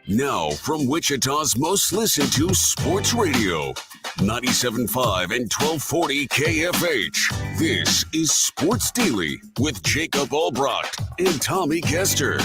Now, from Wichita's most listened to sports radio, 97.5 and 1240 KFH. This is Sports Daily with Jacob Albrocht and Tommy Kester.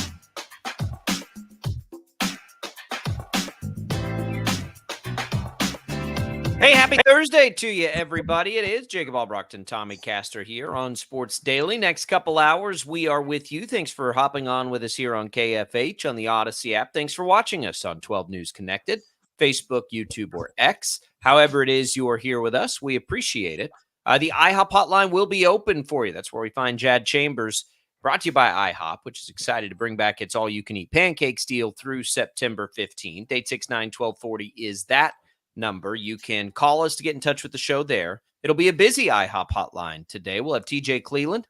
Hey, happy Thursday to you, everybody. It is Jacob Albrocht and Tommy Castor here on Sports Daily. Next couple hours, we are with you. Thanks for hopping on with us here on KFH on the Odyssey app. Thanks for watching us on 12 News Connected, Facebook, YouTube, or X. However it is you are here with us, we appreciate it. The IHOP hotline will be open for you. That's where we find Jad Chambers, brought to you by IHOP, which is excited to bring back its all-you-can-eat pancakes deal through September 15th. 869-1240 is that number. You can call us to get in touch with the show there. It'll be a busy IHOP hotline today. We'll have TJ Cleveland,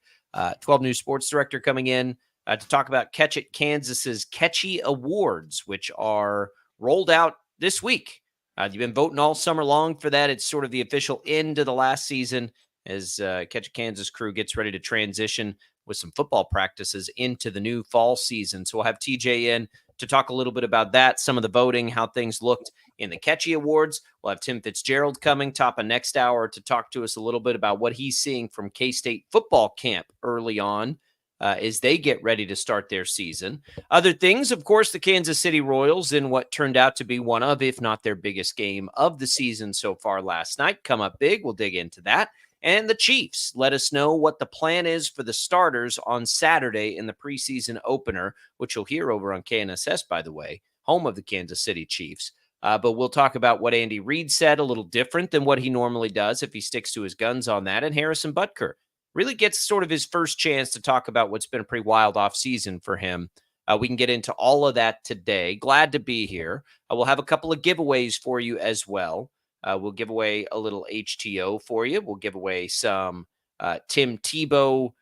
12 News Sports Director, coming in to talk about Catch It Kansas's Catchy Awards, which are rolled out this week. You've been voting all summer long for that. It's sort of the official end of the last season as Catch It Kansas crew gets ready to transition with some football practices into the new fall season. So we'll have TJ in to talk a little bit about that, some of the voting, how things looked in the Catchy Awards. We'll have Tim Fitzgerald coming top of next hour to talk to us a little bit about what he's seeing from K-State football camp early on as they get ready to start their season. Other things, of course, the Kansas City Royals in what turned out to be one of, if not their biggest game of the season so far last night, come up big. We'll dig into that. And the Chiefs let us know what the plan is for the starters on Saturday in the preseason opener, which you'll hear over on KNSS, by the way, home of the Kansas City Chiefs. But we'll talk about what Andy Reid said, a little different than what he normally does if he sticks to his guns on that. And Harrison Butker really gets sort of his first chance to talk about what's been a pretty wild offseason for him. We can get into all of that today. Glad to be here. We'll have a couple of giveaways for you as well. We'll give away a little HTO for you. We'll give away some Tim Tebow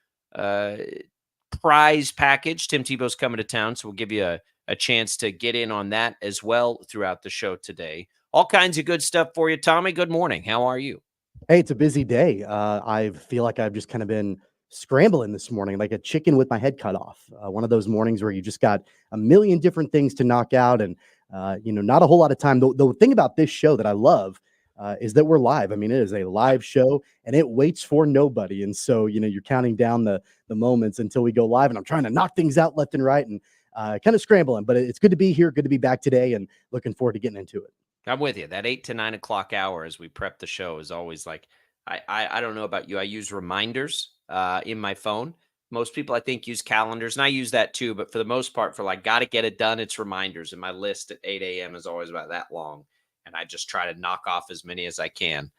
prize package. Tim Tebow's coming to town, so we'll give you a chance to get in on that as well throughout the show today. All kinds of good stuff for you. Tommy, good morning. How are you? Hey, it's a busy day. I feel like I've just kind of been scrambling this morning, like a chicken with my head cut off. One of those mornings where you just got a million different things to knock out and, not a whole lot of time. The thing about this show that I love is that we're live. I mean, it is a live show and it waits for nobody. And so, you're counting down the moments until we go live, and I'm trying to knock things out left and right and kind of scrambling, but it's good to be here. Good to be back today and looking forward to getting into it. I'm with you. That 8 to 9 o'clock hour as we prep the show is always like, I don't know about you. I use reminders in my phone. Most people, I think, use calendars, and I use that too. But for the most part, for like, got to get it done, it's reminders. And my list at 8 a.m. is always about that long. And I just try to knock off as many as I can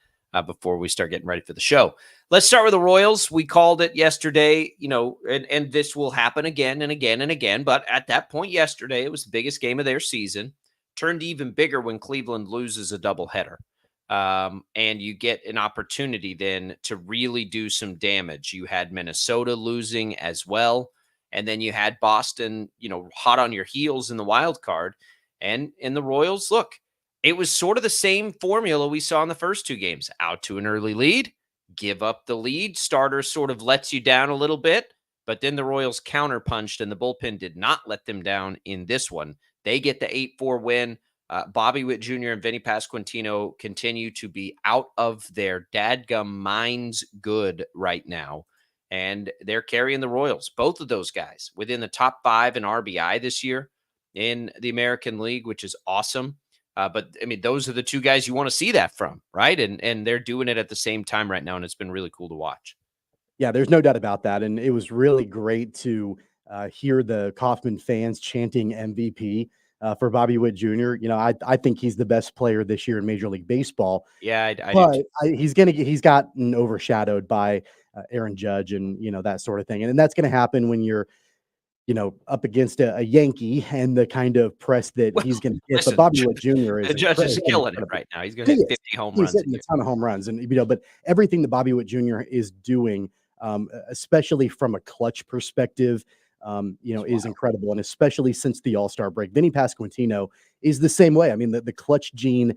before we start getting ready for the show. Let's start with the Royals. We called it yesterday, and this will happen again and again and again. But at that point yesterday, it was the biggest game of their season. Turned even bigger when Cleveland loses a doubleheader. And you get an opportunity then to really do some damage. You had Minnesota losing as well. And then you had Boston, hot on your heels in the wild card. And in the Royals, look, it was sort of the same formula we saw in the first two games. Out to an early lead, give up the lead. Starter sort of lets you down a little bit. But then the Royals counterpunched, and the bullpen did not let them down in this one. They get the 8-4 win. Bobby Witt Jr. and Vinny Pasquantino continue to be out of their dadgum minds good right now. And they're carrying the Royals, both of those guys, within the top 5 in RBI this year in the American League, which is awesome. But, I mean, those are the two guys you want to see that from, right? And they're doing it at the same time right now, and it's been really cool to watch. Yeah, there's no doubt about that. And it was really great to hear the Kauffman fans chanting MVP for Bobby Witt Jr. I think he's the best player this year in Major League Baseball. Yeah, but he's gotten overshadowed by Aaron Judge and, that sort of thing. And that's going to happen when you're, up against a Yankee and the kind of press that he's going to get. But Bobby Witt Jr. is Judge is killing it right now. He's going to hit 50 home runs. He's hitting a ton of home runs, and but everything that Bobby Witt Jr. is doing, especially from a clutch perspective, is incredible, and especially since the All-Star break. Vinny Pasquantino is the same way. I mean, the clutch gene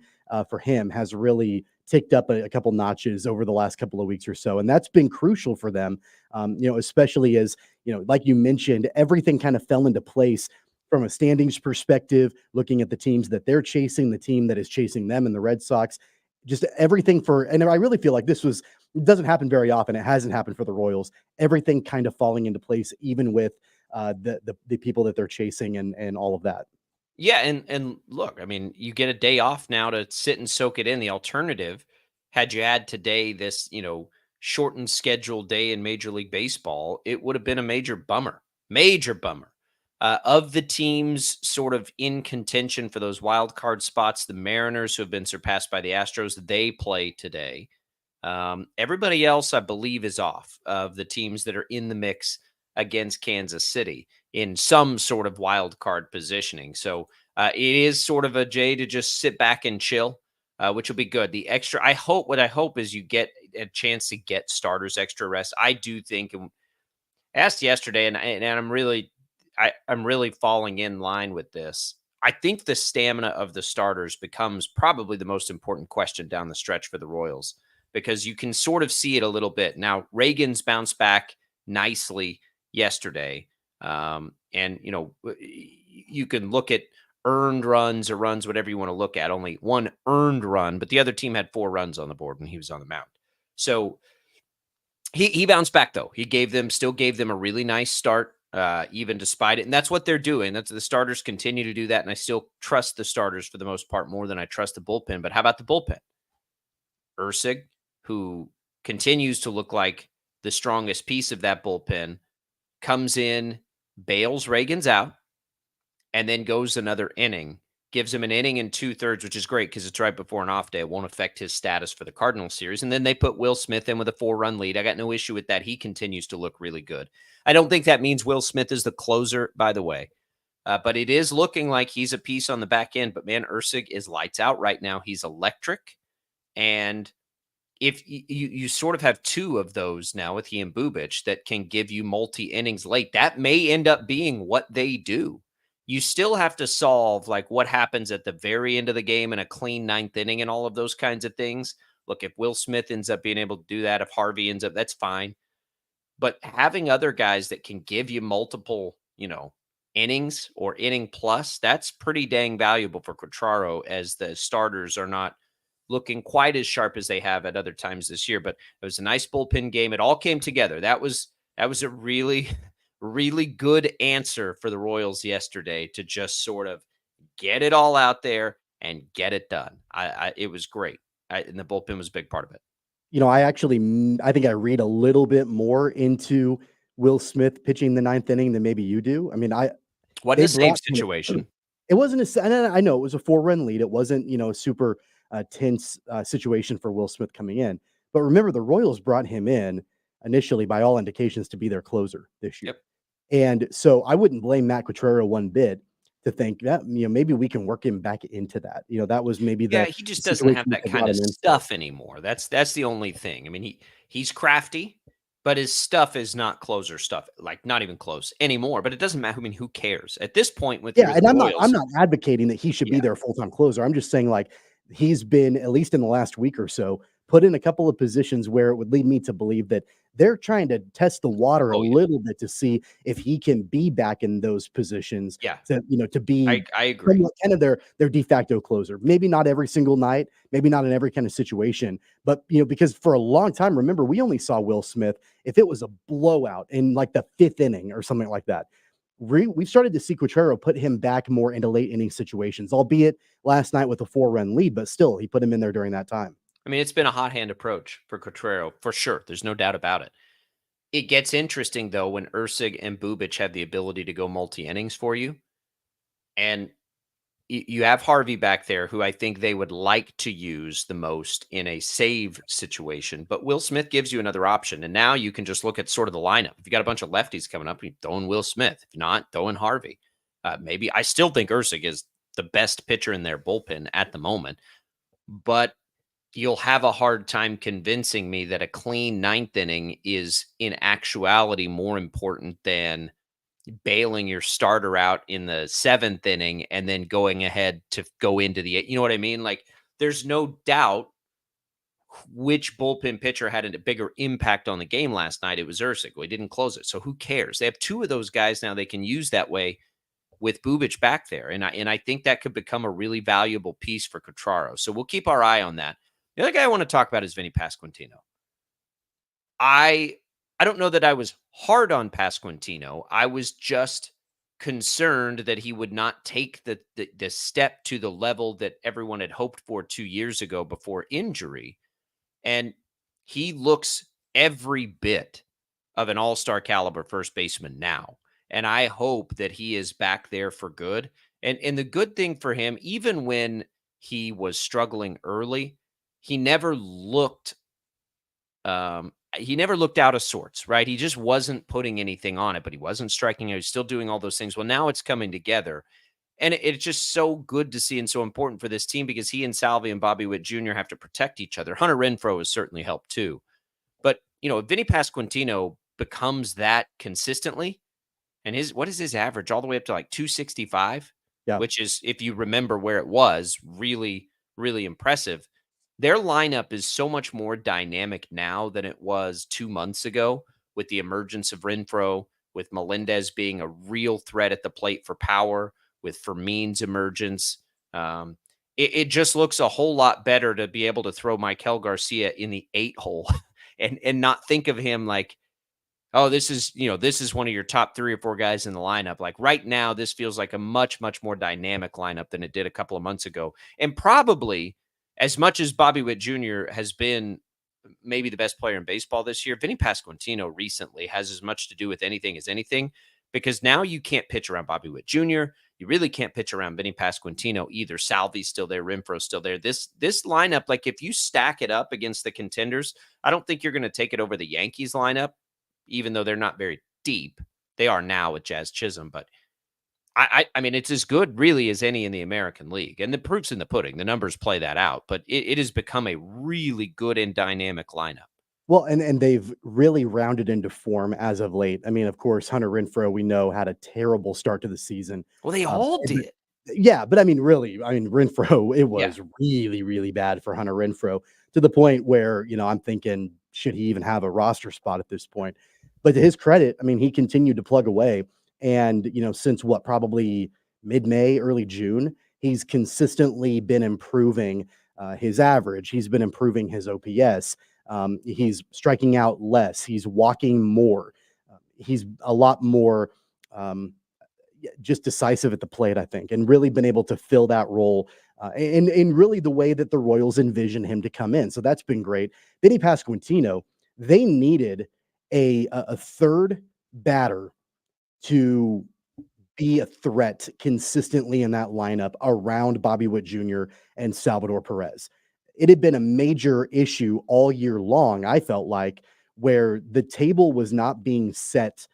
for him has really ticked up a couple notches over the last couple of weeks or so, and that's been crucial for them. Especially as like you mentioned, everything kind of fell into place from a standings perspective, looking at the teams that they're chasing, the team that is chasing them and the Red Sox, just everything and I really feel like it doesn't happen very often. It hasn't happened for the Royals. Everything kind of falling into place, even with the people that they're chasing and all of that. Yeah, and look, I mean, you get a day off now to sit and soak it in. The alternative, had you had today this, shortened schedule day in Major League Baseball, it would have been a major bummer. Major bummer. Of the teams sort of in contention for those wild card spots, the Mariners, who have been surpassed by the Astros, they play today. Everybody else, I believe, is off of the teams that are in the mix against Kansas City in some sort of wild card positioning. So it is sort of a Jay to just sit back and chill, which will be good. What I hope is you get a chance to get starters extra rest. I do think, and I asked yesterday, and I'm really falling in line with this. I think the stamina of the starters becomes probably the most important question down the stretch for the Royals, because you can sort of see it a little bit. Now, Reagan's bounced back nicely yesterday. And, you can look at earned runs or runs, whatever you want to look at. Only one earned run, but the other team had 4 runs on the board when he was on the mound. So he bounced back, though. Still gave them a really nice start, even despite it. And that's what they're doing. That's the starters continue to do that. And I still trust the starters for the most part more than I trust the bullpen. But how about the bullpen? Ursig, who continues to look like the strongest piece of that bullpen, comes in, bails Reagan's out, and then goes another inning, gives him an inning and 2/3, which is great because it's right before an off day. It won't affect his status for the Cardinals series. And then they put Will Smith in with a 4-run lead. I got no issue with that. He continues to look really good. I don't think that means Will Smith is the closer, by the way. But it is looking like he's a piece on the back end. But, man, Ursig is lights out right now. He's electric. And if you sort of have 2 of those now with he and Bubic that can give you multi-innings late, that may end up being what they do. You still have to solve like what happens at the very end of the game in a clean 9th inning and all of those kinds of things. Look, if Will Smith ends up being able to do that, if Harvey ends up, that's fine. But having other guys that can give you multiple, innings or inning plus, that's pretty dang valuable for Quatraro, as the starters are not looking quite as sharp as they have at other times this year. But it was a nice bullpen game. It all came together. That was a really, really good answer for the Royals yesterday to just sort of get it all out there and get it done. It was great. And the bullpen was a big part of it. I think I read a little bit more into Will Smith pitching the 9th inning than maybe you do. I mean, wasn't a save situation. It wasn't I know it was a 4-run lead. It wasn't, a super tense situation for Will Smith coming in. But remember, the Royals brought him in initially, by all indications, to be their closer this year. Yep. And so I wouldn't blame Matt Quatraro one bit to think that, maybe we can work him back into that. That was maybe he just doesn't have that kind of stuff anymore. That's the only thing. I mean, he's crafty, but his stuff is not closer stuff, like not even close anymore. But it doesn't matter. I mean, who cares at this point? And I'm not advocating that he should be their full-time closer. I'm just saying, like, he's been, at least in the last week or so, put in a couple of positions where it would lead me to believe that they're trying to test the water a little bit to see if he can be back in those positions. Yeah. To be, I agree, kind of their de facto closer. Maybe not every single night, maybe not in every kind of situation, but because for a long time, remember, we only saw Will Smith if it was a blowout in like the 5th inning or something like that. We've started to see Quatraro put him back more into late inning situations, albeit last night with a 4-run lead, but still he put him in there during that time. I mean, it's been a hot hand approach for Quatraro, for sure. There's no doubt about it. It gets interesting, though, when Ursig and Bubic have the ability to go multi-innings for you. And you have Harvey back there, who I think they would like to use the most in a save situation. But Will Smith gives you another option. And now you can just look at sort of the lineup. If you got a bunch of lefties coming up, you throw in Will Smith. If not, throw in Harvey. Maybe I still think Ursig is the best pitcher in their bullpen at the moment. But you'll have a hard time convincing me that a clean 9th inning is in actuality more important than bailing your starter out in the 7th inning and then going ahead to go into the 8th. You know what I mean? Like, there's no doubt which bullpen pitcher had a bigger impact on the game last night. It was Ursig. We didn't close it. So who cares? They have 2 of those guys now they can use that way. with Bubic back there. And I think that could become a really valuable piece for Cotraro. So we'll keep our eye on that. The other guy I want to talk about is Vinny Pasquantino. I don't know that I was hard on Pasquantino. I was just concerned that he would not take the step to the level that everyone had hoped for 2 years ago before injury. And he looks every bit of an all-star caliber first baseman now. And I hope that he is back there for good. And the good thing for him, even when he was struggling early, he never looked out of sorts, right? He just wasn't putting anything on it, but he wasn't striking out. He was still doing all those things. Well, now it's coming together. And it's just so good to see and so important for this team because he and Salvi and Bobby Witt Jr. have to protect each other. Hunter Renfroe has certainly helped too. But, if Vinny Pasquantino becomes that consistently, and what is his average? All the way up to like 265, which is, if you remember where it was, really, really impressive. Their lineup is so much more dynamic now than it was 2 months ago with the emergence of Renfroe, with Melendez being a real threat at the plate for power, with Fermin's emergence. It just looks a whole lot better to be able to throw Michael Garcia in the 8 hole and not think of him like, oh, this is one of your top 3 or 4 guys in the lineup. Like right now, this feels like a much, much more dynamic lineup than it did a couple of months ago. And probably as much as Bobby Witt Jr. has been maybe the best player in baseball this year, Vinny Pasquantino recently has as much to do with anything as anything, because now you can't pitch around Bobby Witt Jr. You really can't pitch around Vinny Pasquantino either. Salvi's still there. Renfroe's still there. This lineup, like if you stack it up against the contenders, I don't think you're going to take it over the Yankees lineup, even though they're not very deep. They are now with Jazz Chisholm, but I mean, it's as good really as any in the American League. And the proof's in the pudding. The numbers play that out. But it has become a really good and dynamic lineup. Well, and they've really rounded into form as of late. I mean, of course, Hunter Renfroe, we know, had a terrible start to the season. Well, they all did. Yeah, but I mean, really, Renfroe, it was really, really bad for Hunter Renfroe to the point where, I'm thinking, should he even have a roster spot at this point? But to his credit, I mean, he continued to plug away. And, since probably mid-May, early June, he's consistently been improving his average. He's been improving his OPS. He's striking out less. He's walking more. He's a lot more just decisive at the plate, I think, and really been able to fill that role in really the way that the Royals envision him to come in. So that's been great. Vinny Pasquantino, they needed a third batter to be a threat consistently in that lineup around Bobby Witt Jr. and Salvador Perez. It had been a major issue all year long, I felt like, where the table was not being set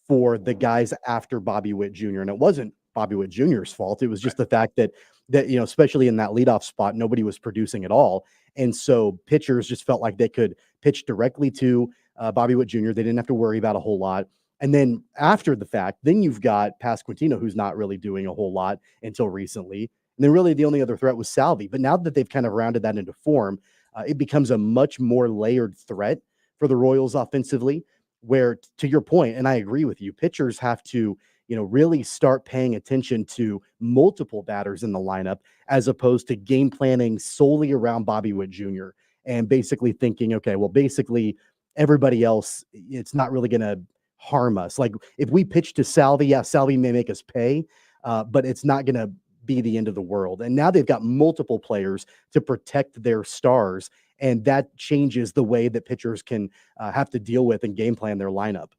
for the guys after Bobby Witt Jr. And it wasn't Bobby Witt Jr.'s fault. It was just the fact that especially in that leadoff spot, nobody was producing at all. And so pitchers just felt like they could pitch directly to Bobby Witt Jr. They didn't have to worry about a whole lot. And then after the fact, then you've got Pasquantino, who's not really doing a whole lot until recently. And then really the only other threat was Salvi. But now that they've kind of rounded that into form, it becomes a much more layered threat for the Royals offensively, where, to your point, and I agree with you, pitchers have to, really start paying attention to multiple batters in the lineup as opposed to game planning solely around Bobby Witt Jr. and basically thinking, okay, well, basically everybody else, it's not really going to harm us. Like if we pitch to Salvi, Salvi may make us pay, but it's not going to be the end of the world. And now they've got multiple players to protect their stars, and that changes the way that pitchers can have to deal with and game plan their lineup.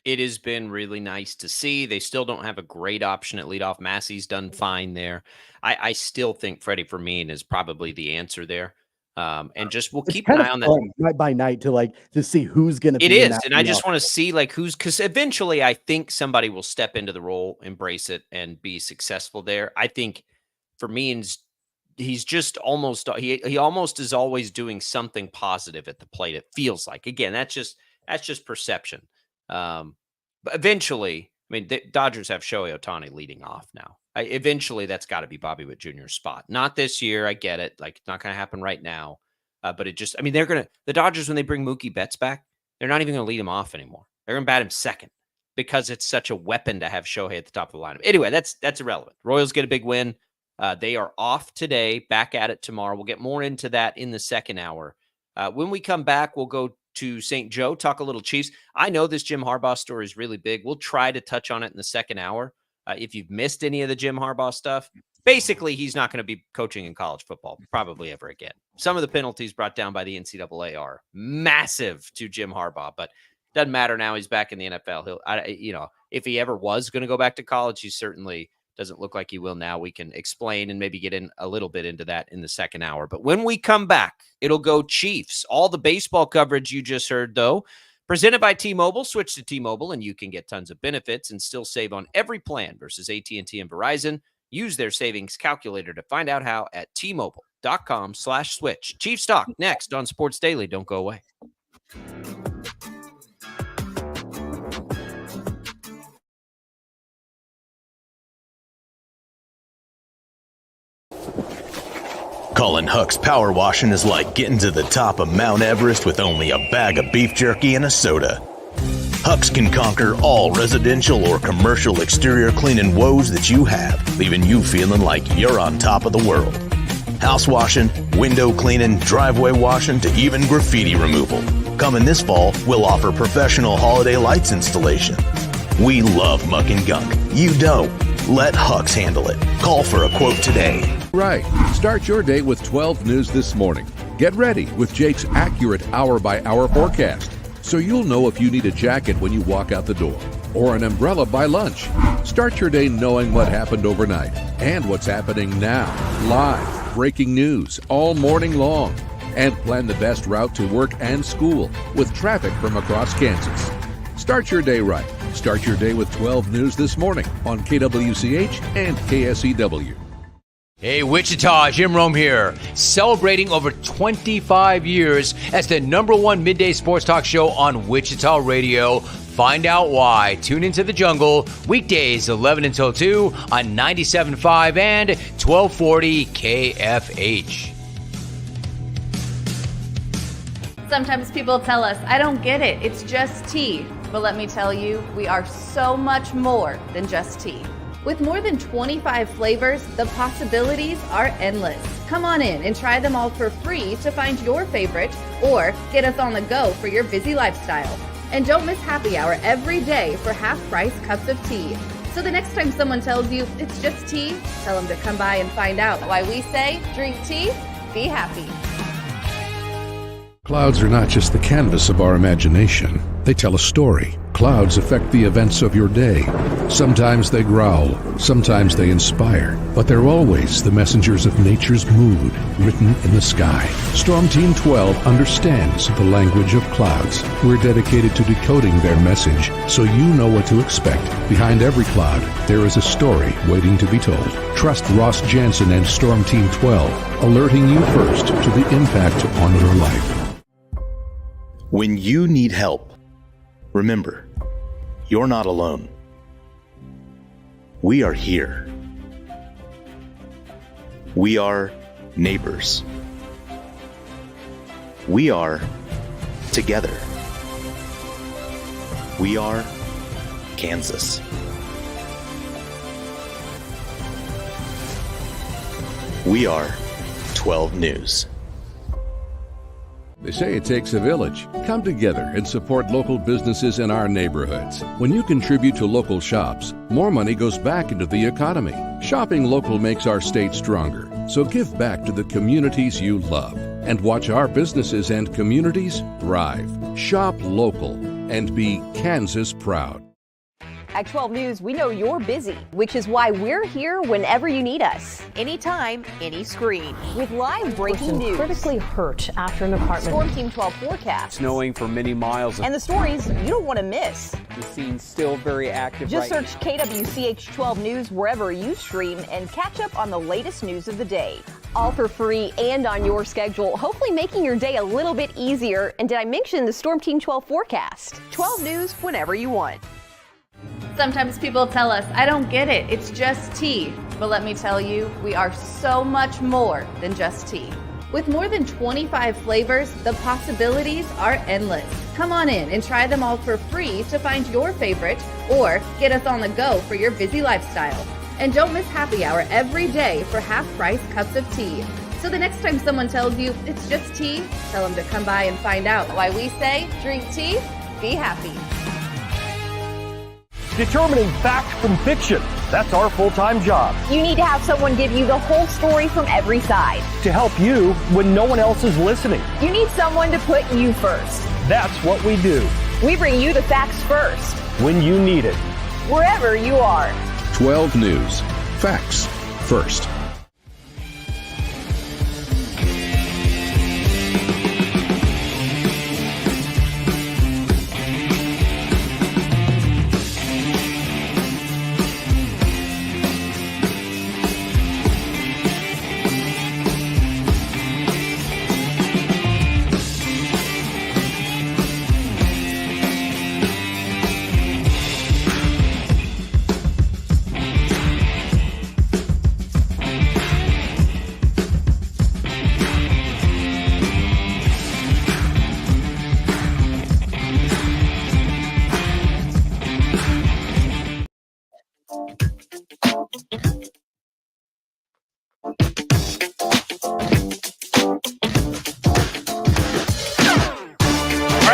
It has been really nice to see. They still don't have a great option at leadoff. Massey's done fine there. I still think Freddie Fermin is probably the answer there. And just we'll keep an eye on that night by night to see who's going to be. It is. And I just want to see because eventually I think somebody will step into the role, embrace it, and be successful there. I think Fermin's he's just almost he almost is always doing something positive at the plate. It feels like, again, that's just perception. But eventually, I mean, the Dodgers have Shohei Ohtani leading off now. Eventually, that's got to be Bobby Witt Jr.'s spot. Not this year. I get it. Like, it's not going to happen right now. But the Dodgers, when they bring Mookie Betts back, they're not even going to lead him off anymore. They're going to bat him second. because it's such a weapon to have Shohei at the top of the lineup. Anyway, that's irrelevant. Royals get a big win. They are off today, back at it tomorrow. We'll get more into that in the second hour. When we come back, we'll go to St. Joe, talk a little Chiefs. I know this Jim Harbaugh story is really big. We'll try to touch on it in the second hour. If you've missed any of the Jim Harbaugh stuff, basically he's not going to be coaching in college football probably ever again. Some of the penalties brought down by the NCAA are massive to Jim Harbaugh, but doesn't matter now. He's back in the NFL. If he ever was going to go back to college, he certainly doesn't look like he will now. We can explain and maybe get in a little bit into that in the second hour. But when we come back, it'll go Chiefs. All the baseball coverage you just heard, though, presented by T-Mobile. Switch to T-Mobile and you can get tons of benefits and still save on every plan versus AT&T and Verizon. Use their savings calculator to find out how at T-Mobile.com/switch. Chiefs talk next on Sports Daily. Don't go away. Colin Huck's power washing is like getting to the top of Mount Everest with only a bag of beef jerky and a soda. Huck's can conquer all residential or commercial exterior cleaning woes that you have, leaving you feeling like you're on top of the world. House washing, window cleaning, driveway washing, to even graffiti removal. Coming this fall, we'll offer professional holiday lights installation. We love muck and gunk. You don't. Let Huck's handle it. Call for a quote today. Right. Start your day with 12 News this morning. Get ready with Jake's accurate hour-by-hour forecast, so you'll know if you need a jacket when you walk out the door or an umbrella by lunch. Start your day knowing what happened overnight and what's happening now. Live, breaking news all morning long. And plan the best route to work and school with traffic from across Kansas. Start your day right. Start your day with 12 News this morning on KWCH and KSEW. Hey, Wichita, Jim Rome here, celebrating over 25 years as the #1 midday sports talk show on Wichita Radio. Find out why. Tune into The Jungle, weekdays 11 until 2 on 97.5 and 1240 KFH. Sometimes people tell us, I don't get it, it's just tea. But let me tell you, we are so much more than just tea. With more than 25 flavors, the possibilities are endless. Come on in and try them all for free to find your favorite or get us on the go for your busy lifestyle. And don't miss happy hour every day for half-price cups of tea. So the next time someone tells you it's just tea, tell them to come by and find out why we say drink tea, be happy. Clouds are not just the canvas of our imagination. They tell a story. Clouds affect the events of your day. Sometimes they growl, sometimes they inspire, but they're always the messengers of nature's mood written in the sky. Storm Team 12 understands the language of clouds. We're dedicated to decoding their message so you know what to expect. Behind every cloud, there is a story waiting to be told. Trust Ross Jansen and Storm Team 12, alerting you first to the impact on your life. When you need help, remember, you're not alone. We are here. We are neighbors. We are together. We are Kansas. We are 12 News. They say it takes a village. Come together and support local businesses in our neighborhoods. When you contribute to local shops, more money goes back into the economy. Shopping local makes our state stronger. So give back to the communities you love and watch our businesses and communities thrive. Shop local and be Kansas proud. At 12 News, we know you're busy, which is why we're here whenever you need us. Anytime, any screen. With live breaking news. Critically hurt after an apartment. Storm Team 12 forecast. Snowing for many miles. And the stories you don't want to miss. The scene's still very active. Just search KWCH 12 News wherever you stream and catch up on the latest news of the day. All for free and on your schedule, hopefully making your day a little bit easier. And did I mention the Storm Team 12 forecast? 12 News whenever you want. Sometimes people tell us, I don't get it, it's just tea. But let me tell you, we are so much more than just tea. With more than 25 flavors, the possibilities are endless. Come on in and try them all for free to find your favorite or get us on the go for your busy lifestyle. And don't miss happy hour every day for half-price cups of tea. So the next time someone tells you it's just tea, tell them to come by and find out why we say drink tea, be happy. Determining fact from fiction. That's our full-time job. You need to have someone give you the whole story from every side. To help you when no one else is listening. You need someone to put you first. That's what we do. We bring you the facts first. When you need it. Wherever you are. 12 News. Facts first.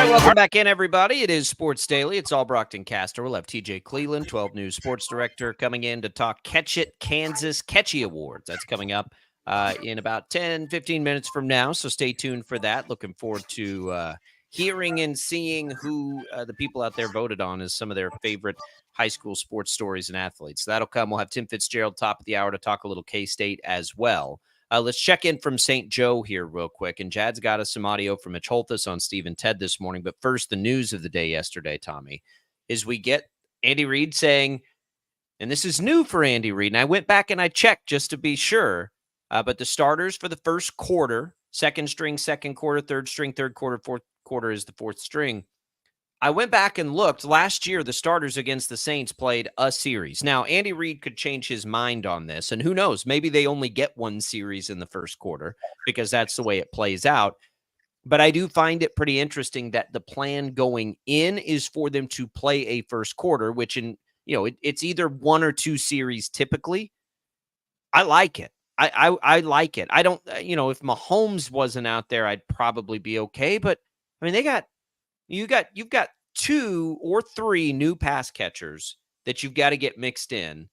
Welcome back in, everybody. It is Sports Daily. It's all Brockton Caster. We'll have TJ Cleveland, 12 News Sports Director, coming in to talk Catch It Kansas Catchy Awards. That's coming up in about 10, 15 minutes from now, so stay tuned for that. Looking forward to hearing and seeing who the people out there voted on as some of their favorite high school sports stories and athletes. So that'll come. We'll have Tim Fitzgerald top of the hour to talk a little K-State as well. Let's check in from St. Joe here real quick. And Jad's got us some audio from Mitch Holthus on Steve and Ted this morning. But first, the news of the day yesterday, Tommy, is we get Andy Reid saying, and this is new for Andy Reid, and I went back and I checked just to be sure, but the starters for the first quarter, second string, second quarter, third string, third quarter, fourth quarter is the fourth string. I went back and looked. Last year, the starters against the Saints played a series. Now, Andy Reid could change his mind on this, and who knows? Maybe they only get one series in the first quarter because that's the way it plays out. But I do find it pretty interesting that the plan going in is for them to play a first quarter, which it's either one or two series typically. I like it. I like it. I don't, if Mahomes wasn't out there, I'd probably be okay. But I mean, you've got two or three new pass catchers that you've got to get mixed in.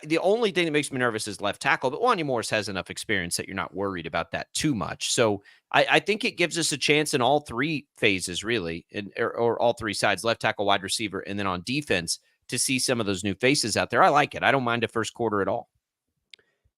The only thing that makes me nervous is left tackle, but Wanya Morris has enough experience that you're not worried about that too much. So I think it gives us a chance in all three phases, really, or all three sides, left tackle, wide receiver, and then on defense to see some of those new faces out there. I like it. I don't mind a first quarter at all.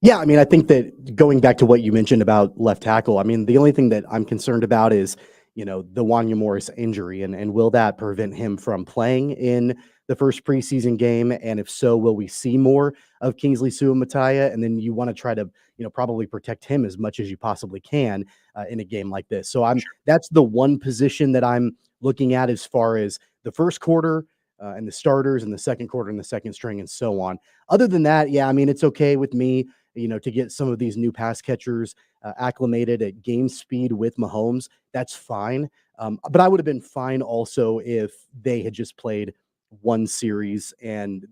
Yeah, I mean, I think that going back to what you mentioned about left tackle, I mean, the only thing that I'm concerned about is, the Wanya Morris injury, and will that prevent him from playing in the first preseason game? And if so, will we see more of Kingsley Suamataia? And then you want to try to, probably protect him as much as you possibly can in a game like this. So that's the one position that I'm looking at as far as the first quarter and the starters and the second quarter and the second string and so on. Other than that, yeah, I mean, it's okay with me, to get some of these new pass catchers acclimated at game speed with Mahomes. That's fine. But I would have been fine also if they had just played one series and,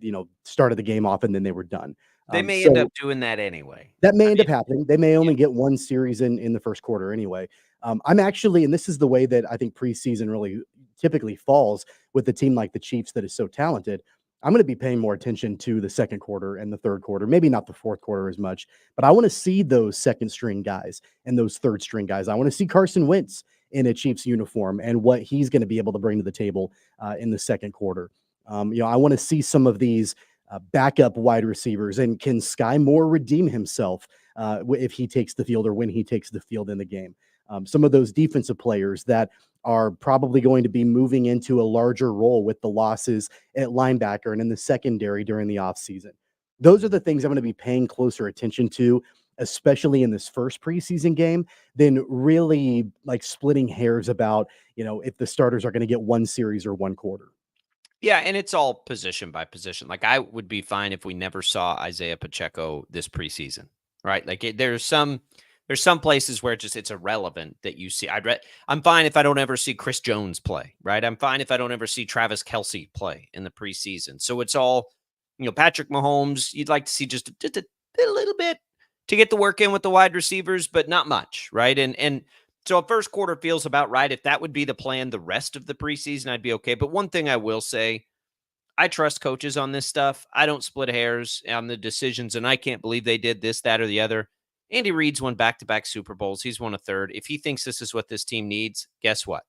started the game off and then they were done. They may end up doing that anyway. That may end up happening. They may only get one series in the first quarter anyway. I'm actually, and this is the way that I think preseason really typically falls with a team like the Chiefs that is so talented. I'm going to be paying more attention to the second quarter and the third quarter, maybe not the fourth quarter as much, but I want to see those second string guys and those third string guys. I want to see Carson Wentz in a Chiefs uniform and what he's going to be able to bring to the table in the second quarter. I want to see some of these backup wide receivers, and can Sky Moore redeem himself if he takes the field or when he takes the field in the game? Some of those defensive players that are probably going to be moving into a larger role with the losses at linebacker and in the secondary during the offseason. Those are the things I'm going to be paying closer attention to, especially in this first preseason game, than really like splitting hairs about, if the starters are going to get one series or one quarter. Yeah, and it's all position by position. Like, I would be fine if we never saw Isaiah Pacheco this preseason, right? Like, there's some There's some places where it's irrelevant that you see. I'm fine if I don't ever see Chris Jones play, right? I'm fine if I don't ever see Travis Kelce play in the preseason. So it's all, Patrick Mahomes, you'd like to see just a little bit to get the work in with the wide receivers, but not much, right? And so a first quarter feels about right. If that would be the plan the rest of the preseason, I'd be okay. But one thing I will say, I trust coaches on this stuff. I don't split hairs on the decisions, and I can't believe they did this, that, or the other. Andy Reid's won back-to-back Super Bowls. He's won a third. If he thinks this is what this team needs, guess what?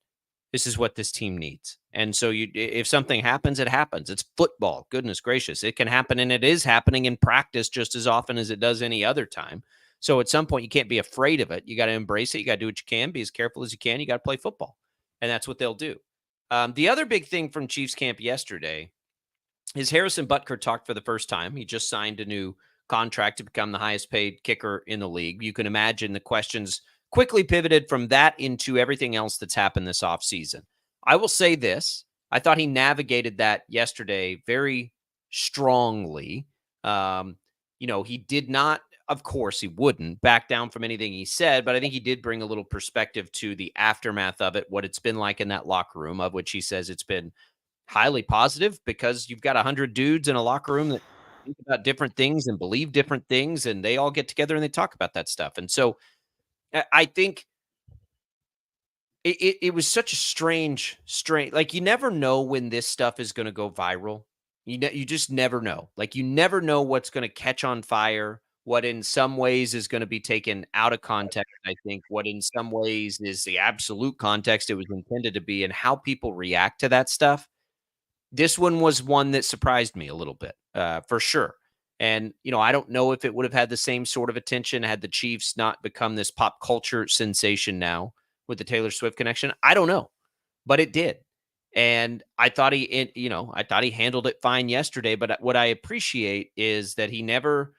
This is what this team needs. And so if something happens, it happens. It's football. Goodness gracious. It can happen, and it is happening in practice just as often as it does any other time. So at some point, you can't be afraid of it. You got to embrace it. You got to do what you can. Be as careful as you can. You got to play football. And that's what they'll do. The other big thing from Chiefs camp yesterday is Harrison Butker talked for the first time. He just signed a new contract to become the highest paid kicker in the league. You can imagine the questions quickly pivoted from that into everything else that's happened this offseason. I will say this. I thought he navigated that yesterday very strongly. He did not, of course he wouldn't back down from anything he said, but I think he did bring a little perspective to the aftermath of it, what it's been like in that locker room, of which he says it's been highly positive because you've got 100 dudes in a locker room that think about different things and believe different things, and they all get together and they talk about that stuff. And so I think it was such a strange, like you never know when this stuff is going to go viral. You just never know. Like you never know what's going to catch on fire, what in some ways is going to be taken out of context. I think what in some ways is the absolute context it was intended to be, and how people react to that stuff. This one was one that surprised me a little bit, for sure. And, I don't know if it would have had the same sort of attention had the Chiefs not become this pop culture sensation now with the Taylor Swift connection. I don't know, but it did. And I thought I thought he handled it fine yesterday. But what I appreciate is that he never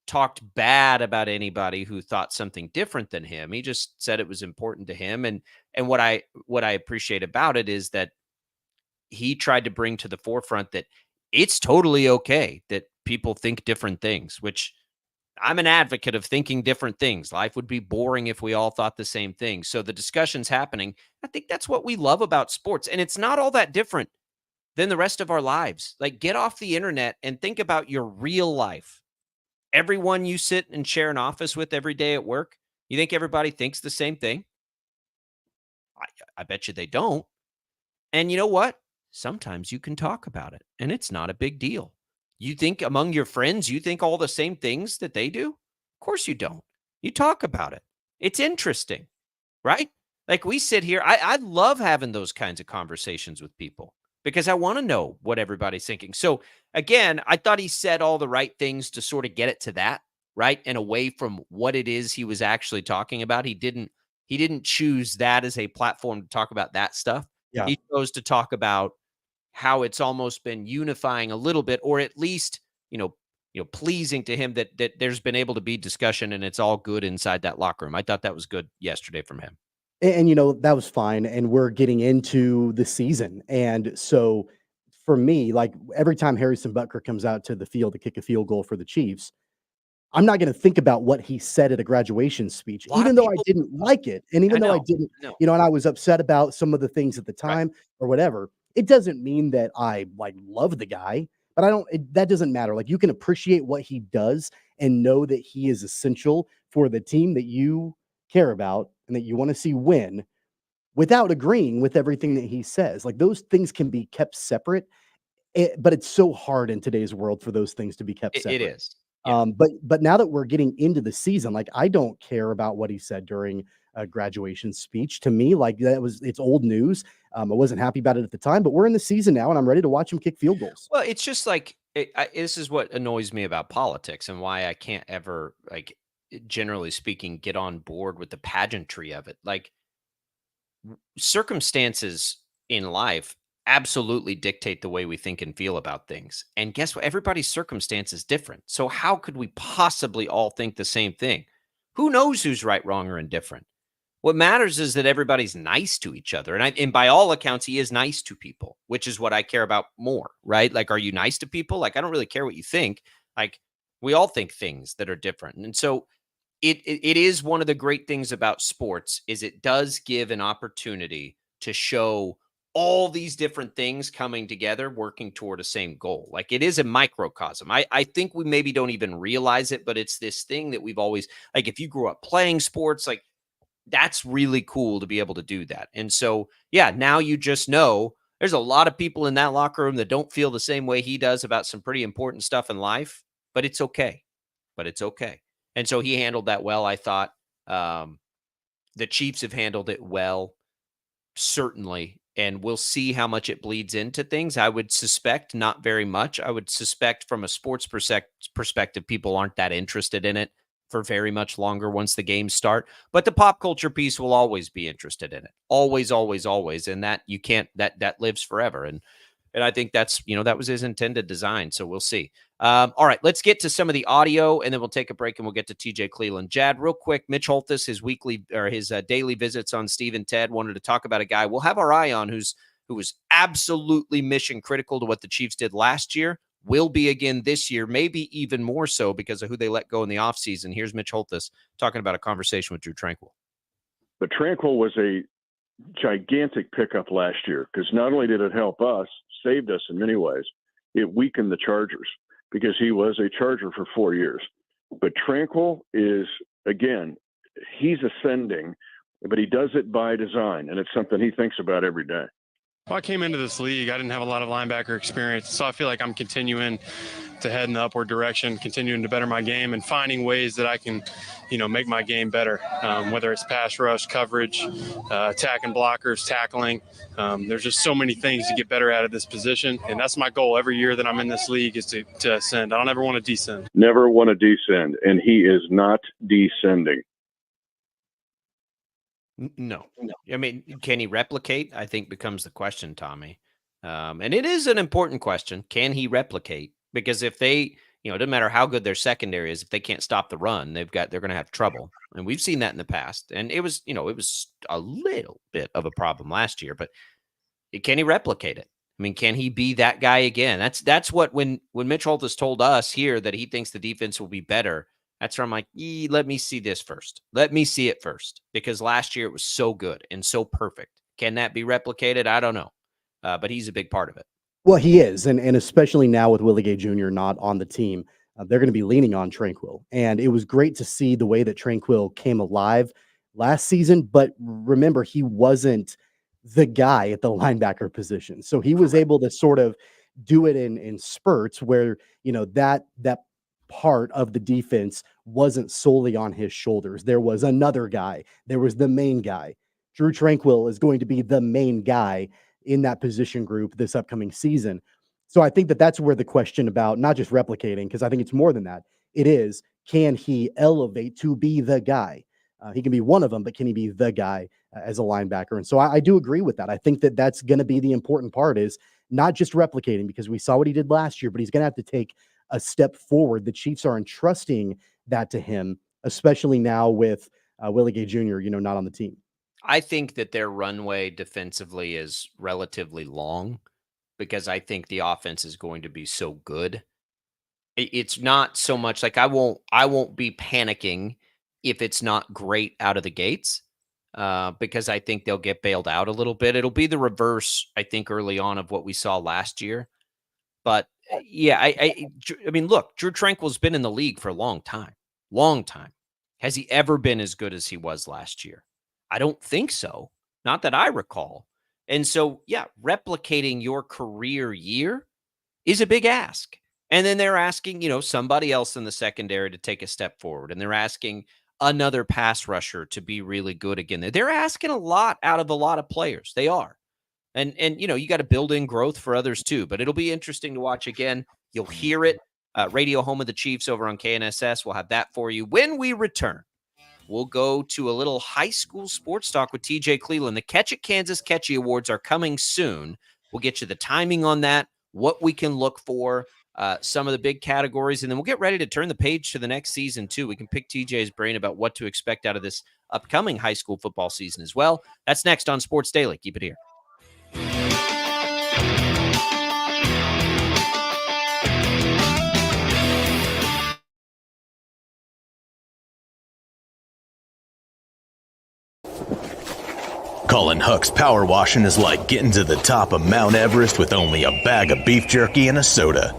talked bad about anybody who thought something different than him. He just said it was important to him. And what I appreciate about it is that he tried to bring to the forefront that it's totally okay that people think different things, which I'm an advocate of thinking different things. Life would be boring if we all thought the same thing. So the discussion's happening. I think that's what we love about sports. And it's not all that different than the rest of our lives. Like, get off the internet and think about your real life. Everyone you sit and share an office with every day at work, you think everybody thinks the same thing? I bet you they don't. And you know what? Sometimes you can talk about it, and it's not a big deal. You think among your friends, you think all the same things that they do? Of course you don't. You talk about it. It's interesting, right? Like we sit here. I love having those kinds of conversations with people because I want to know what everybody's thinking. So again, I thought he said all the right things to sort of get it to that, right? And away from what it is he was actually talking about. He didn't choose that as a platform to talk about that stuff. Yeah. He chose to talk about how it's almost been unifying a little bit, or at least, pleasing to him that there's been able to be discussion and it's all good inside that locker room. I thought that was good yesterday from him. And that was fine. And we're getting into the season. And so for me, like every time Harrison Butker comes out to the field to kick a field goal for the Chiefs, I'm not going to think about what he said at a graduation speech, even though I didn't like it. And even though I didn't, and I was upset about some of the things at the time or whatever, it doesn't mean that I love the guy, but that doesn't matter. Like, you can appreciate what he does and know that he is essential for the team that you care about and that you want to see win without agreeing with everything that he says. Like, those things can be kept separate, but it's so hard in today's world for those things to be kept separate. It is. Yeah. But now that we're getting into the season, like, I don't care about what he said during a graduation speech. To me, like, it's old news. I wasn't happy about it at the time, but we're in the season now and I'm ready to watch him kick field goals. Well, it's just like, this is what annoys me about politics and why I can't ever, like, generally speaking, get on board with the pageantry of it. Like, circumstances in life absolutely dictate the way we think and feel about things. And guess what? Everybody's circumstance is different. So how could we possibly all think the same thing? Who knows who's right, wrong, or indifferent? What matters is that everybody's nice to each other. And by all accounts, he is nice to people, which is what I care about more, right? Like, are you nice to people? Like, I don't really care what you think. Like, we all think things that are different. And so it is one of the great things about sports is it does give an opportunity to show all these different things coming together, working toward a same goal. Like it is a microcosm. I think we maybe don't even realize it, but it's this thing that we've always, like if you grew up playing sports, like that's really cool to be able to do that. And so, yeah, now you just know there's a lot of people in that locker room that don't feel the same way he does about some pretty important stuff in life, but it's okay. But it's okay. And so he handled that well, I thought. The Chiefs have handled it well, certainly. And we'll see how much it bleeds into things. I would suspect not very much. I would suspect from a sports perspective, people aren't that interested in it for very much longer once the games start. But the pop culture piece will always be interested in it. Always, always, always. And that you can't, that lives forever. And I think that's, that was his intended design. So we'll see. All right, let's get to some of the audio, and then we'll take a break and we'll get to TJ Cleveland. Jad, real quick, Mitch Holthus, his daily visits on Steve and Ted, wanted to talk about a guy we'll have our eye on who was absolutely mission critical to what the Chiefs did last year, will be again this year, maybe even more so because of who they let go in the offseason. Here's Mitch Holthus talking about a conversation with Drue Tranquill. But Tranquill was a gigantic pickup last year because not only did it help us, saved us in many ways, it weakened the Chargers because he was a Charger for 4 years. But Tranquill is, again, he's ascending, but he does it by design, and it's something he thinks about every day. Well, I came into this league, I didn't have a lot of linebacker experience, so I feel like I'm continuing to head in the upward direction, continuing to better my game and finding ways that I can, make my game better, whether it's pass rush, coverage, attacking blockers, tackling. There's just so many things to get better at this position, and that's my goal every year that I'm in this league is to ascend. I don't ever want to descend. Never want to descend, and he is not descending. No. I mean, can he replicate? I think becomes the question, Tommy. And it is an important question. Can he replicate? Because if they, it doesn't matter how good their secondary is, if they can't stop the run, they're going to have trouble. And we've seen that in the past. And it was a little bit of a problem last year, but can he replicate it? I mean, can he be that guy again? That's what when Mitch Holthus told us here that he thinks the defense will be better. That's where I'm like, let me see this first. Let me see it first. Because last year it was so good and so perfect. Can that be replicated? I don't know. But he's a big part of it. Well, he is. And especially now with Willie Gay Jr. not on the team, they're going to be leaning on Tranquill. And it was great to see the way that Tranquill came alive last season. But remember, he wasn't the guy at the linebacker position. So he was able to sort of do it in spurts where, that part of the defense wasn't solely on his shoulders. There was another guy. There was the main guy. Drue Tranquill is going to be the main guy in that position group this upcoming season. So I think that that's where the question about not just replicating, because I think it's more than that. It is, can he elevate to be the guy? He can be one of them, but can he be the guy as a linebacker? And so I do agree with that. I think that that's going to be the important part is not just replicating, because we saw what he did last year, but he's going to have to take a step forward. The Chiefs are entrusting that to him, especially now with Willie Gay Jr., not on the team. I think that their runway defensively is relatively long because I think the offense is going to be so good. It's not so much like I won't be panicking if it's not great out of the gates because I think they'll get bailed out a little bit. It'll be the reverse, I think, early on of what we saw last year. But yeah, I mean, look, Drue Tranquill's been in the league for a long time. Long time. Has he ever been as good as he was last year? I don't think so. Not that I recall. And so, yeah, replicating your career year is a big ask. And then they're asking, somebody else in the secondary to take a step forward. And they're asking another pass rusher to be really good again. They're asking a lot out of a lot of players. They are. And you got to build in growth for others too. But it'll be interesting to watch again. You'll hear it. Radio Home of the Chiefs over on KNSS. We'll have that for you. When we return, we'll go to a little high school sports talk with TJ Cleveland. The Catch It Kansas Catchy Awards are coming soon. We'll get you the timing on that, what we can look for, some of the big categories, and then we'll get ready to turn the page to the next season too. We can pick TJ's brain about what to expect out of this upcoming high school football season as well. That's next on Sports Daily. Keep it here. Colin Huck's power washing is like getting to the top of Mount Everest with only a bag of beef jerky and a soda.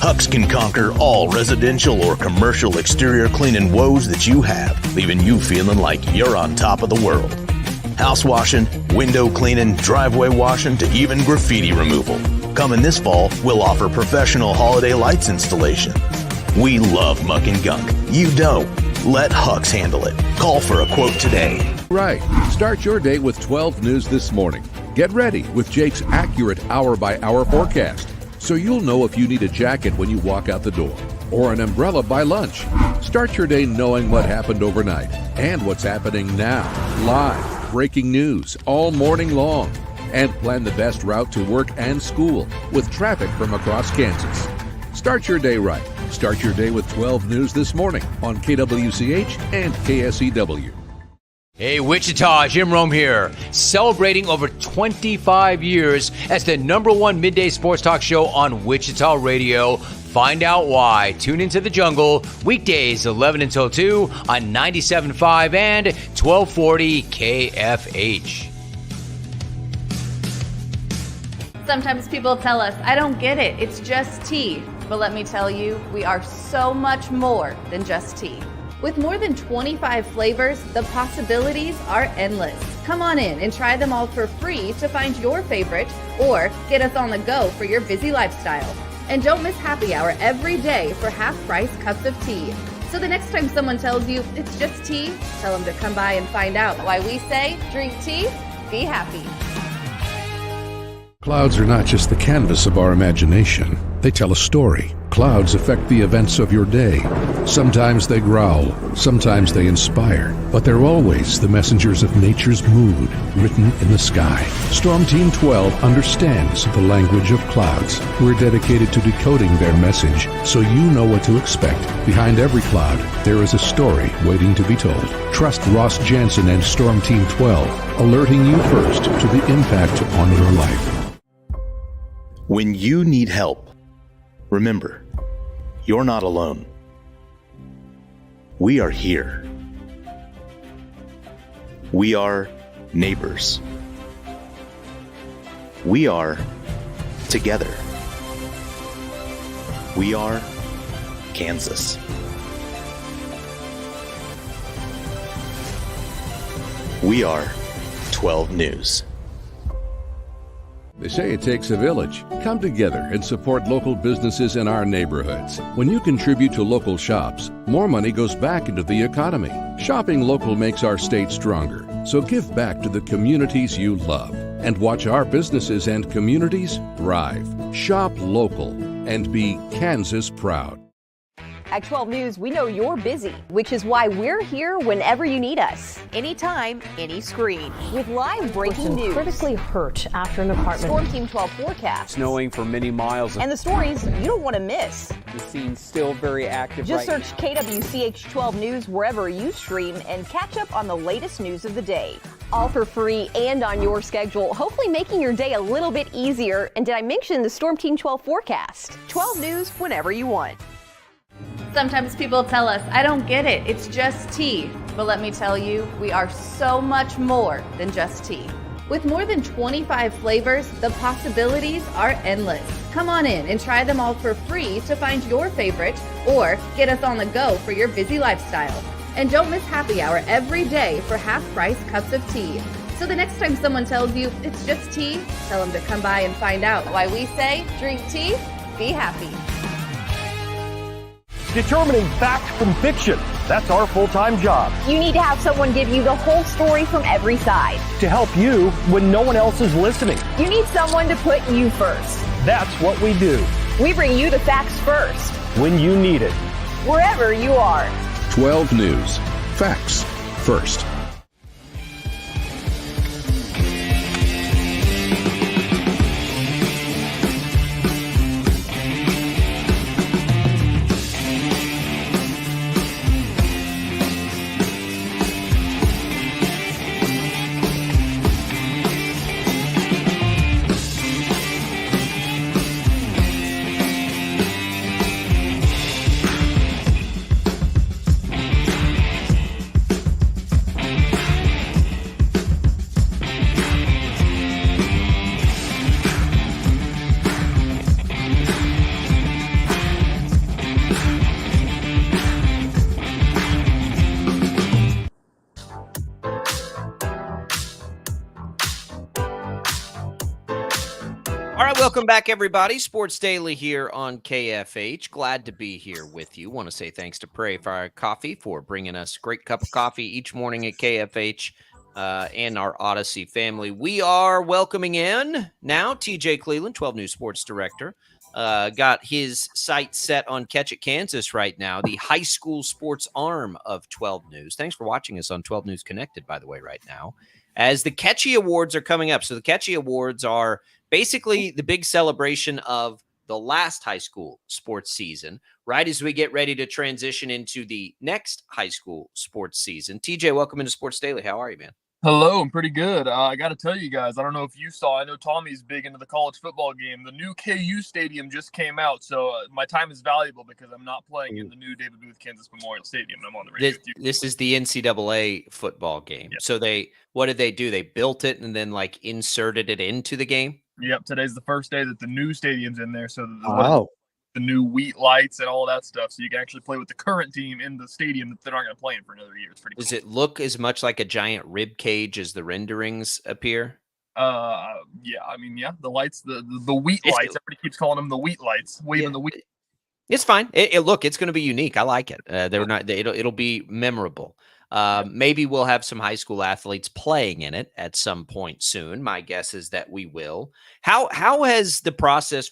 Hucks can conquer all residential or commercial exterior cleaning woes that you have, leaving you feeling like you're on top of the world. House washing, window cleaning, driveway washing, to even graffiti removal. Coming this fall, we'll offer professional holiday lights installation. We love muck and gunk. You don't. Let Hucks handle it. Call for a quote today. Right. Start your day with 12 News this morning. Get ready with Jake's accurate hour-by-hour forecast, so you'll know if you need a jacket when you walk out the door or an umbrella by lunch. Start your day knowing what happened overnight and what's happening now. Live, breaking news all morning long. And plan the best route to work and school with traffic from across Kansas. Start your day right. Start your day with 12 News this morning on KWCH and KSEW. Hey, Wichita, Jim Rome here, celebrating over 25 years as the #1 midday sports talk show on Wichita Radio. Find out why. Tune into The Jungle, weekdays 11 until 2 on 97.5 and 1240 KFH. Sometimes people tell us, I don't get it, it's just tea. But let me tell you, we are so much more than just tea. With more than 25 flavors, the possibilities are endless. Come on in and try them all for free to find your favorite or get us on the go for your busy lifestyle. And don't miss happy hour every day for half-price cups of tea. So the next time someone tells you it's just tea, tell them to come by and find out why we say, drink tea, be happy. Clouds are not just the canvas of our imagination. They tell a story. Clouds affect the events of your day. Sometimes they growl, sometimes they inspire, but they're always the messengers of nature's mood written in the sky. Storm Team 12 understands the language of clouds. We're dedicated to decoding their message so you know what to expect. Behind every cloud, there is a story waiting to be told. Trust Ross Jansen and Storm Team 12, alerting you first to the impact on your life. When you need help, remember, you're not alone. We are here. We are neighbors. We are together. We are Kansas. We are 12 News. They say it takes a village. Come together and support local businesses in our neighborhoods. When you contribute to local shops, more money goes back into the economy. Shopping local makes our state stronger. So give back to the communities you love and watch our businesses and communities thrive. Shop local and be Kansas proud. At 12 News, we know you're busy, which is why we're here whenever you need us. Anytime, any screen. With live breaking news. Critically hurt after an apartment. Storm Team 12 forecast. Snowing for many miles. And the stories you don't want to miss. The scene's still very active. Just right search KWCH 12 News wherever you stream and catch up on the latest news of the day. All for free and on your schedule, hopefully making your day a little bit easier. And did I mention the Storm Team 12 forecast? 12 News whenever you want. Sometimes people tell us, I don't get it, it's just tea. But let me tell you, we are so much more than just tea. With more than 25 flavors, the possibilities are endless. Come on in and try them all for free to find your favorite or get us on the go for your busy lifestyle. And don't miss happy hour every day for half-price cups of tea. So the next time someone tells you it's just tea, tell them to come by and find out why we say, drink tea, be happy. Determining fact from fiction. That's our full-time job. You need to have someone give you the whole story from every side. To help you when no one else is listening. You need someone to put you first. That's what we do. We bring you the facts first. When you need it. Wherever you are. 12 News. Facts first. right, welcome back, everybody. Sports Daily here on KFH. Glad to be here with you. Want to say thanks to Pray Fire Coffee for bringing us a great cup of coffee each morning at KFH and our Odyssey family. We are welcoming in now TJ Cleveland, 12 News Sports Director. Got his sights set on Catch It Kansas right now, the high school sports arm of 12 News. Thanks for watching us on 12 News Connected, by the way, right now. As the Catchy Awards are coming up. So the Catchy Awards are basically the big celebration of the last high school sports season, right as we get ready to transition into the next high school sports season. TJ, welcome into Sports Daily. How are you, man? Hello, I'm pretty good. I got to tell you guys, I don't know if you saw, I know Tommy's big into the college football game. The new KU Stadium just came out, so my time is valuable because I'm not playing in the new David Booth Kansas Memorial Stadium. I'm on the radio with you. This is the NCAA football game. Yep. So what did they do? They built it and then like inserted it into the game? Yep, today's the first day that the new stadium's in there, so the new wheat lights and all that stuff, so you can actually play with the current team in the stadium that they're not going to play in for another year. It's pretty cool. Does it look as much like a giant rib cage as the renderings appear? Yeah, I mean, yeah, the lights, the wheat lights. Everybody keeps calling them the wheat lights, waving the wheat. It's fine. Look, it's going to be unique. I like it. It'll be memorable. Maybe we'll have some high school athletes playing in it at some point soon. My guess is that we will. How has the process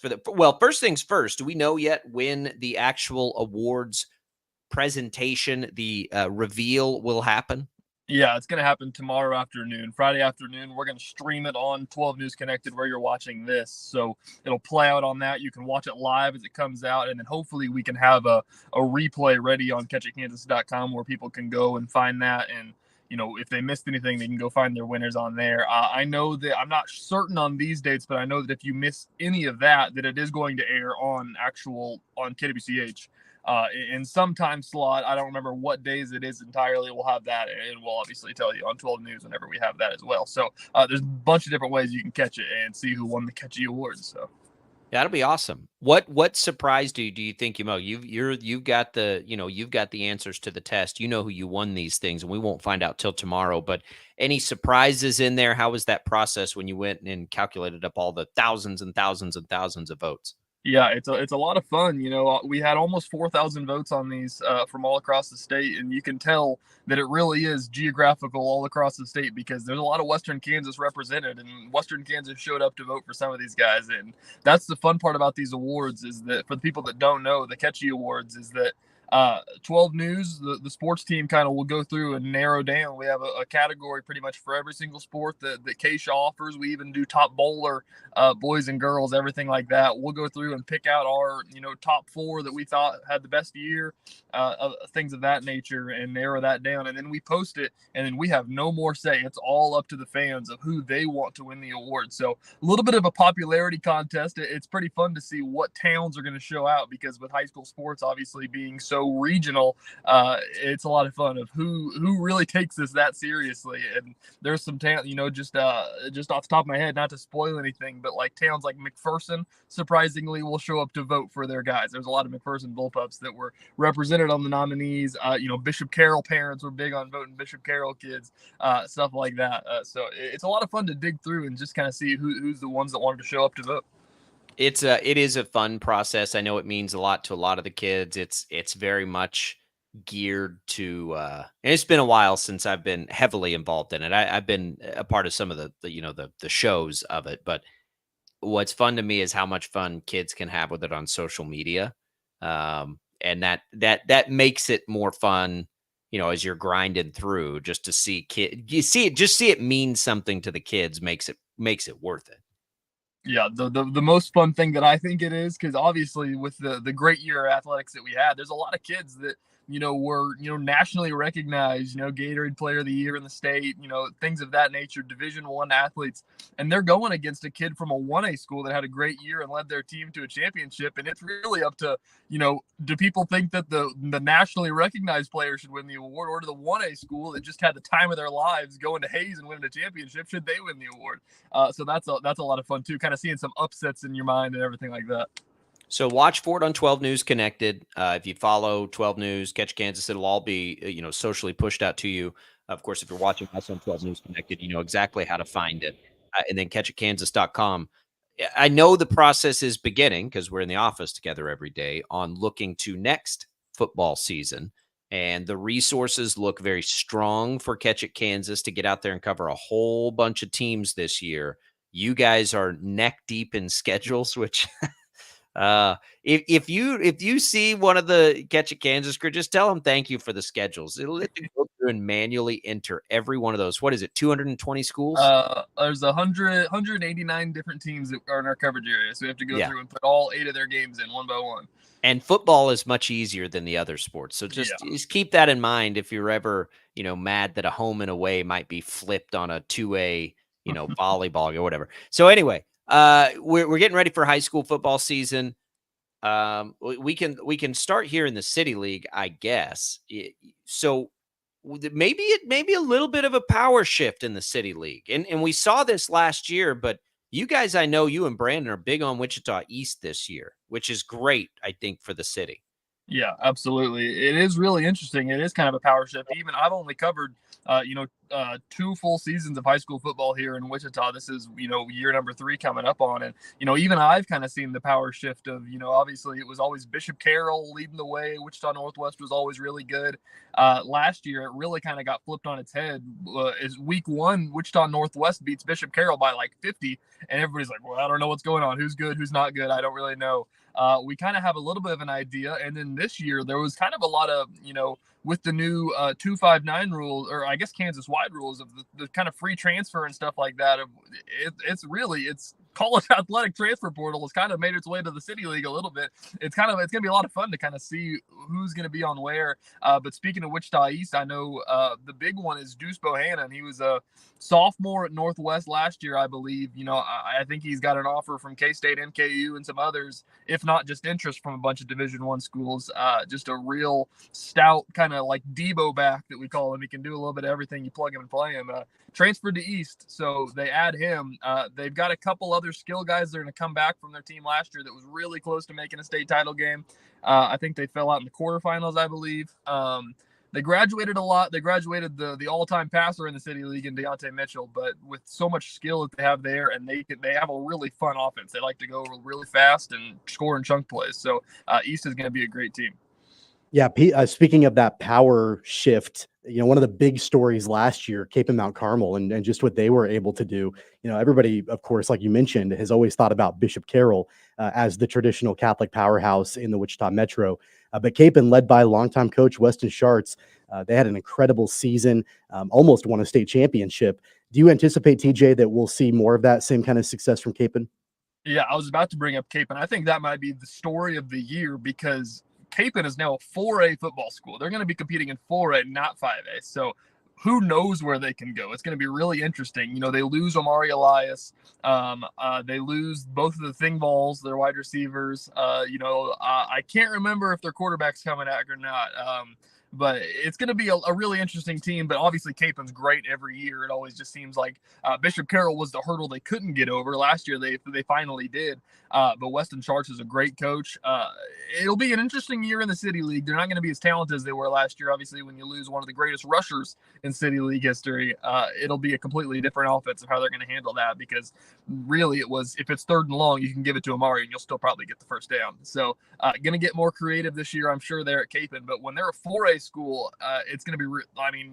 first things first, do we know yet when the actual awards presentation, the reveal will happen? Yeah, it's going to happen tomorrow afternoon, Friday afternoon. We're going to stream it on 12 News Connected where you're watching this. So it'll play out on that. You can watch it live as it comes out. And then hopefully we can have a replay ready on catchitkansas.com where people can go and find that. And, you know, if they missed anything, they can go find their winners on there. I know that I'm not certain on these dates, but I know that if you miss any of that it is going to air on KWCH. In some time slot. I don't remember what days it is entirely. We'll have that, and we'll obviously tell you on 12 News whenever we have that as well. So there's a bunch of different ways you can catch it and see who won the Catchy Awards. So that'll be awesome. What surprised you? Do you think, you've got the answers to the test. You know who you won these things, and we won't find out till tomorrow. But any surprises in there? How was that process when you went and calculated up all the thousands and thousands and thousands of votes? Yeah, it's a lot of fun. You know, we had almost 4,000 votes on these from all across the state, and you can tell that it really is geographical all across the state because there's a lot of Western Kansas represented, and Western Kansas showed up to vote for some of these guys. And that's the fun part about these awards is that for the people that don't know, the Catchy Awards is that 12 News, the sports team kind of will go through and narrow down. We have a category pretty much for every single sport that Keisha offers. We even do top bowler, boys and girls, everything like that. We'll go through and pick out our, top 4 that we thought had the best year, things of that nature, and narrow that down. And then we post it, and then we have no more say. It's all up to the fans of who they want to win the award. So a little bit of a popularity contest. It's pretty fun to see what towns are going to show out because with high school sports obviously being so regional, it's a lot of fun of who really takes this that seriously. And there's some towns, just off the top of my head, not to spoil anything, but like towns like McPherson surprisingly will show up to vote for their guys. There's a lot of McPherson bullpups that were represented on the nominees. Bishop Carroll parents were big on voting Bishop Carroll kids, stuff like that. So it's a lot of fun to dig through and just kind of see who's the ones that wanted to show up to vote. It is a fun process. I know it means a lot to a lot of the kids. It's very much geared to, and it's been a while since I've been heavily involved in it. I've been a part of some of the shows of it, but what's fun to me is how much fun kids can have with it on social media. And that makes it more fun, as you're grinding through just to see see it mean something to the kids makes it worth it. Yeah, the most fun thing that I think it is, because obviously with the great year of athletics that we had, there's a lot of kids that, were, nationally recognized, Gatorade Player of the Year in the state, things of that nature, Division I athletes. And they're going against a kid from a 1A school that had a great year and led their team to a championship. And it's really up to, do people think that the nationally recognized player should win the award, or to the 1A school that just had the time of their lives going to Hayes and winning a championship, should they win the award? So that's a lot of fun too, kind of seeing some upsets in your mind and everything like that. So watch for it on 12 News Connected. If you follow 12 News, Catch Kansas, it'll all be, socially pushed out to you. Of course, if you're watching us on 12 News Connected, you know exactly how to find it. And then catchitkansas.com. I know the process is beginning because we're in the office together every day on looking to next football season. And the resources look very strong for Catch It Kansas to get out there and cover a whole bunch of teams this year. You guys are neck deep in schedules, which if you see one of the Catch It Kansas crew, just tell them thank you for the schedules. It'll let you go through and manually enter every one of those. What is it? 220 schools? There's 189 different teams that are in our coverage area, so we have to go through and put all 8 of their games in one by one. And football is much easier than the other sports. So just keep that in mind if you're ever, mad that a home and away might be flipped on a 2A, volleyball or whatever. So anyway, we're getting ready for high school football season. We can start here in the City League, I guess. So maybe a little bit of a power shift in the City League. And we saw this last year, but you guys, I know you and Brandon are big on Wichita East this year, which is great, I think, for the city. Yeah, absolutely. It is really interesting. It is kind of a power shift. Even I've only covered, 2 full seasons of high school football here in Wichita. This is, year number 3 coming up on. And, even I've kind of seen the power shift of, obviously it was always Bishop Carroll leading the way. Wichita Northwest was always really good. Last year, it really kind of got flipped on its head. Is week 1, Wichita Northwest beats Bishop Carroll by like 50. And everybody's like, well, I don't know what's going on. Who's good? Who's not good? I don't really know. We kind of have a little bit of an idea. And then this year, there was kind of a lot of, with the new 259 rule, or I guess Kansas wide rules of the kind of free transfer and stuff like that. It's college athletic transfer portal has kind of made its way to the City League a little bit. It's going to be a lot of fun to kind of see who's going to be on where. But speaking of Wichita East, I know the big one is Deuce Bohannon. He was a sophomore at Northwest last year, I believe. I think he's got an offer from K-State, NKU, and some others, if not just interest from a bunch of Division I schools. Just a real stout kind of like Debo back that we call him. He can do a little bit of everything. You plug him and play him. Transferred to East, so they add him. They've got a couple other skill guys that are going to come back from their team last year that was really close to making a state title game. I think they fell out in the quarterfinals, I believe. They graduated a lot. They graduated the all-time passer in the City League in Deontay Mitchell, but with so much skill that they have there, and they have a really fun offense. They like to go really fast and score in chunk plays. So East is going to be a great team. Yeah, speaking of that power shift, one of the big stories last year, Cape and Mount Carmel, and just what they were able to do. Everybody, of course, like you mentioned, has always thought about Bishop Carroll as the traditional Catholic powerhouse in the Wichita Metro. But Cape, led by longtime coach Weston Schartz, they had an incredible season, almost won a state championship. Do you anticipate, TJ, that we'll see more of that same kind of success from Cape? Yeah, I was about to bring up Cape, and I think that might be the story of the year because Cape is now a 4A football school. They're going to be competing in 4A, not 5A. So who knows where they can go? It's going to be really interesting. They lose Omari Elias. They lose both of the Thingballs, their wide receivers. I can't remember if their quarterback's coming back or not. But it's going to be a really interesting team. But obviously, Capen's great every year. It always just seems like Bishop Carroll was the hurdle they couldn't get over. Last year, they finally did. But Weston Schartz is a great coach. It'll be an interesting year in the City League. They're not going to be as talented as they were last year. Obviously, when you lose one of the greatest rushers in City League history, it'll be a completely different offense of how they're going to handle that. Because really, it was if it's 3rd and long, you can give it to Omari and you'll still probably get the first down. So, going to get more creative this year, I'm sure, there at Capen. But when they're a 4A school, it's going to be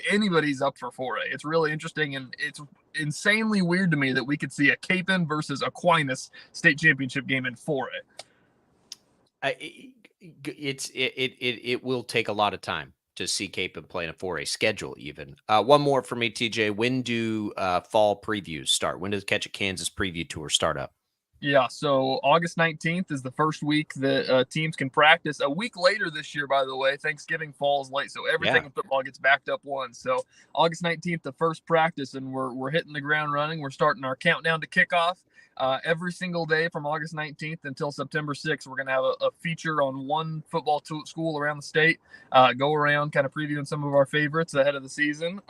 anybody's up for 4A. It's really interesting, and it's insanely weird to me that we could see a Capen versus Aquinas state championship game in 4A. It will take a lot of time to see Capen play in a 4A schedule even. One more for me, TJ. When do fall previews start? When does Catch It Kansas preview tour start up? Yeah, so August 19th is the first week that teams can practice. A week later this year, by the way, Thanksgiving falls late, so everything in football gets backed up one. So August 19th, the first practice, and we're hitting the ground running. We're starting our countdown to kickoff. Every single day from August 19th until September 6th, we're going to have a feature on one football school around the state, go around kind of previewing some of our favorites ahead of the season.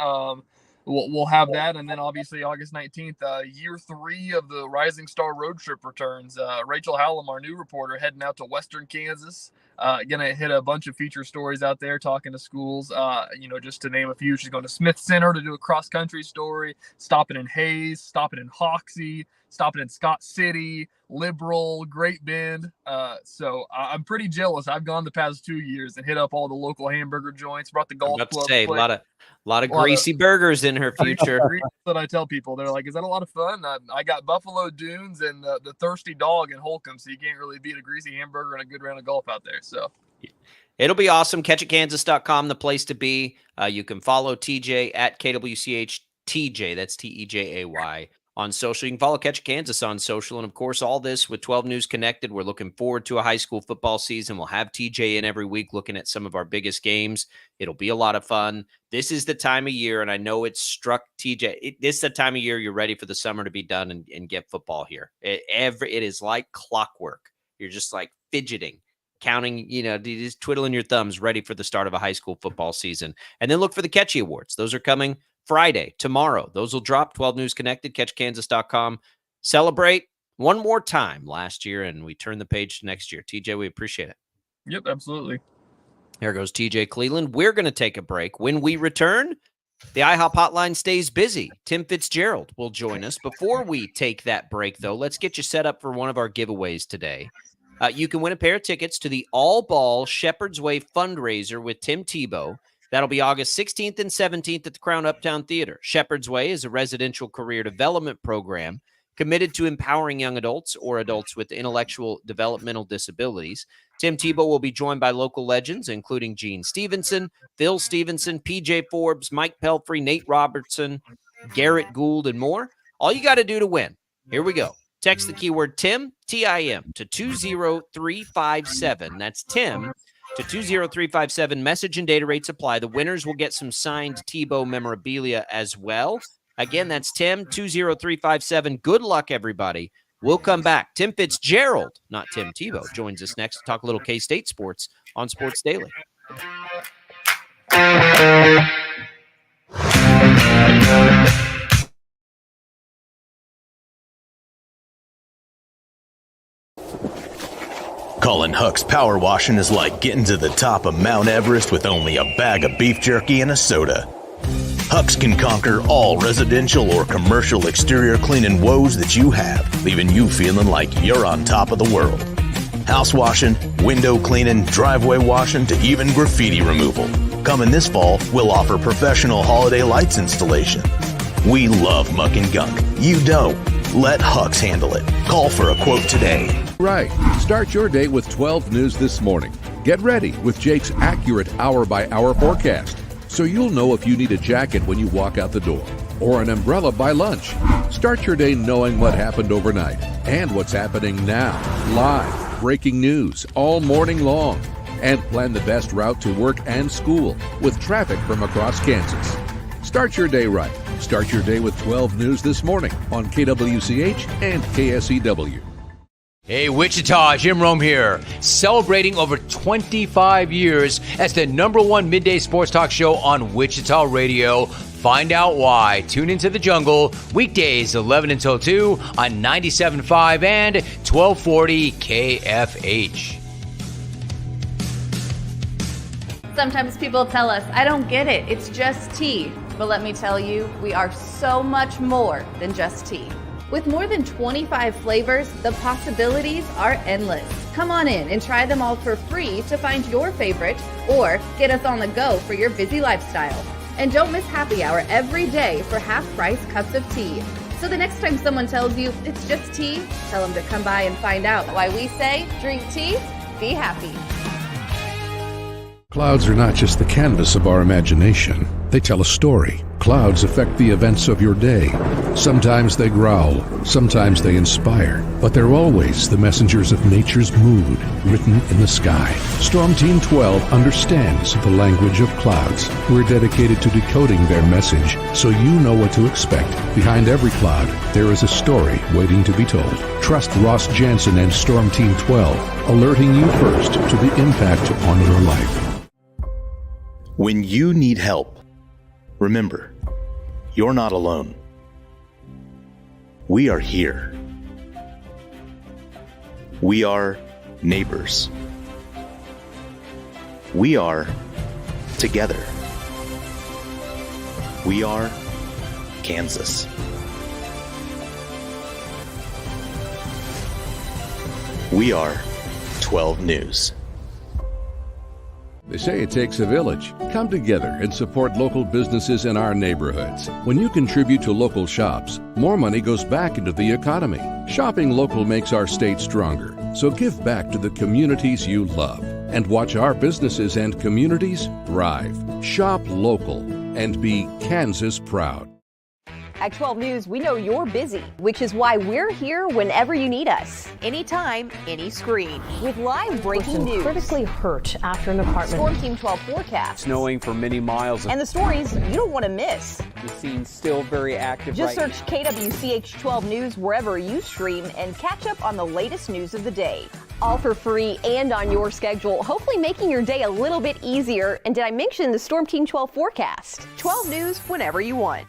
We'll have that, and then obviously August 19th, year 3 of the Rising Star Road Trip returns. Rachel Hallam, our new reporter, heading out to Western Kansas, Gonna hit a bunch of feature stories out there, talking to schools. Just to name a few, she's going to Smith Center to do a cross country story, stopping in Hayes, stopping in Hoxie, stopping in Scott City, Liberal, Great Bend. So I'm pretty jealous. I've gone the past 2 years and hit up all the local hamburger joints, brought the golf club. A lot of greasy burgers in her future. That I tell people, they're like, "Is that a lot of fun?" I got Buffalo Dunes and the Thirsty Dog in Holcomb, so you can't really beat a greasy hamburger and a good round of golf out there. So it'll be awesome. Catchatkansas.com, the place to be. You can follow TJ at KWCH-TJ. That's TEJAY. On social. You can follow Catch Kansas on social. And, of course, all this with 12 News Connected. We're looking forward to a high school football season. We'll have TJ in every week looking at some of our biggest games. It'll be a lot of fun. This is the time of year, and I know it's struck TJ. This is the time of year you're ready for the summer to be done and get football here. It is like clockwork. You're just like fidgeting, counting, just twiddling your thumbs, ready for the start of a high school football season. And then look for the Catchy Awards. Those are coming Friday, tomorrow. Those will drop. 12 News Connected, catchkansas.com. Celebrate one more time last year, and we turn the page to next year. TJ, we appreciate it. Yep, absolutely. There goes TJ Cleveland. We're going to take a break. When we return, the IHOP hotline stays busy. Tim Fitzgerald will join us. Before we take that break, though, let's get you set up for one of our giveaways today. You can win a pair of tickets to the All Ball Shepherd's Way fundraiser with Tim Tebow. That'll be August 16th and 17th at the Crown Uptown Theater. Shepherd's Way is a residential career development program committed to empowering young adults or adults with intellectual developmental disabilities. Tim Tebow will be joined by local legends, including Gene Stevenson, Phil Stevenson, PJ Forbes, Mike Pelfrey, Nate Robertson, Garrett Gould, and more. All you got to do to win. Here we go. Text the keyword Tim, T-I-M, to 20357. That's Tim to 20357. Message and data rates apply. The winners will get some signed Tebow memorabilia as well. Again, that's Tim, 20357. Good luck, everybody. We'll come back. Tim Fitzgerald, not Tim Tebow, joins us next to talk a little K-State sports on Sports Daily. Colin Huck's power washing is like getting to the top of Mount Everest with only a bag of beef jerky and a soda. Huck's can conquer all residential or commercial exterior cleaning woes that you have, leaving you feeling like you're on top of the world. House washing, window cleaning, driveway washing, to even graffiti removal. Coming this fall, we'll offer professional holiday lights installation. We love muck and gunk. You don't. Let Huck's handle it. Call for a quote today. Right. Start your day with 12 News This Morning. Get ready with Jake's accurate hour-by-hour forecast, so you'll know if you need a jacket when you walk out the door or an umbrella by lunch. Start your day knowing what happened overnight and what's happening now. Live, breaking news all morning long. And plan the best route to work and school with traffic from across Kansas. Start your day right. Start your day with 12 News This Morning on KWCH and KSEW. Hey, Wichita, Jim Rome here, celebrating over 25 years as the #1 midday sports talk show on Wichita Radio. Find out why. Tune into The Jungle, weekdays 11 until 2 on 97.5 and 1240 KFH. Sometimes people tell us, I don't get it, it's just tea. But let me tell you, we are so much more than just tea. With more than 25 flavors, the possibilities are endless. Come on in and try them all for free to find your favorite or get us on the go for your busy lifestyle. And don't miss happy hour every day for half-price cups of tea. So the next time someone tells you it's just tea, tell them to come by and find out why we say drink tea, be happy. Clouds are not just the canvas of our imagination. They tell a story. Clouds affect the events of your day. Sometimes they growl, sometimes they inspire, but they're always the messengers of nature's mood written in the sky. Storm Team 12 understands the language of clouds. We're dedicated to decoding their message so you know what to expect. Behind every cloud, there is a story waiting to be told. Trust Ross Jansen and Storm Team 12, alerting you first to the impact on your life. When you need help, remember, you're not alone. We are here. We are neighbors. We are together. We are Kansas. We are 12 News. They say it takes a village. Come together and support local businesses in our neighborhoods. When you contribute to local shops, more money goes back into the economy. Shopping local makes our state stronger. So give back to the communities you love and watch our businesses and communities thrive. Shop local and be Kansas proud. At 12 News, we know you're busy, which is why we're here whenever you need us. Anytime, any screen. With live breaking news. Critically hurt after an apartment. Storm Team 12 forecast. Snowing for many miles. And the stories you don't want to miss. The scene's still very active. Just search KWCH 12 News wherever you stream and catch up on the latest news of the day. All for free and on your schedule, hopefully making your day a little bit easier. And did I mention the Storm Team 12 forecast? 12 News whenever you want.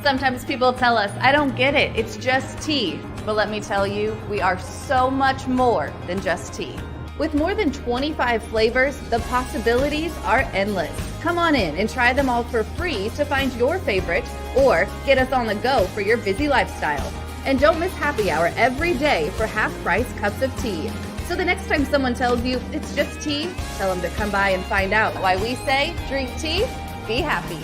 Sometimes people tell us, I don't get it, it's just tea. But let me tell you, we are so much more than just tea. With more than 25 flavors, the possibilities are endless. Come on in and try them all for free to find your favorite or get us on the go for your busy lifestyle. And don't miss happy hour every day for half-price cups of tea. So the next time someone tells you it's just tea, tell them to come by and find out why we say drink tea, be happy.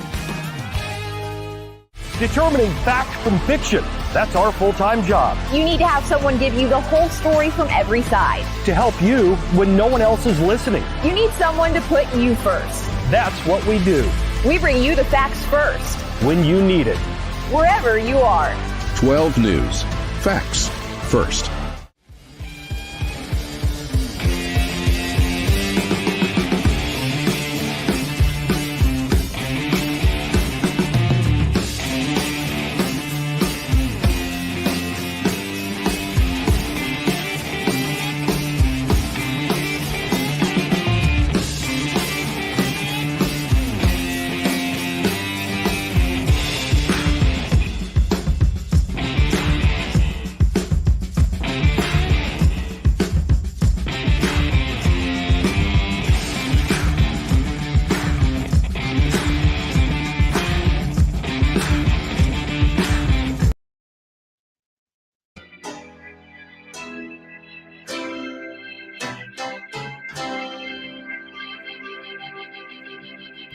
Determining fact from fiction. That's our full-time job. You need to have someone give you the whole story from every side. To help you when no one else is listening. You need someone to put you first. That's what we do. We bring you the facts first. When you need it. Wherever you are. 12 News. Facts first.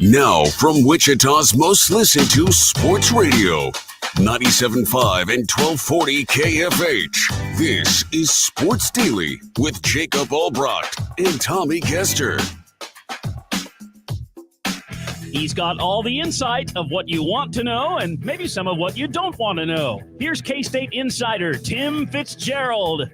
Now, from Wichita's most listened to sports radio, 97.5 and 1240 KFH. This is Sports Daily with Jacob Albrocht and Tommy Kester. He's got all the insight of what you want to know and maybe some of what you don't want to know. Here's K-State insider Tim Fitzgerald.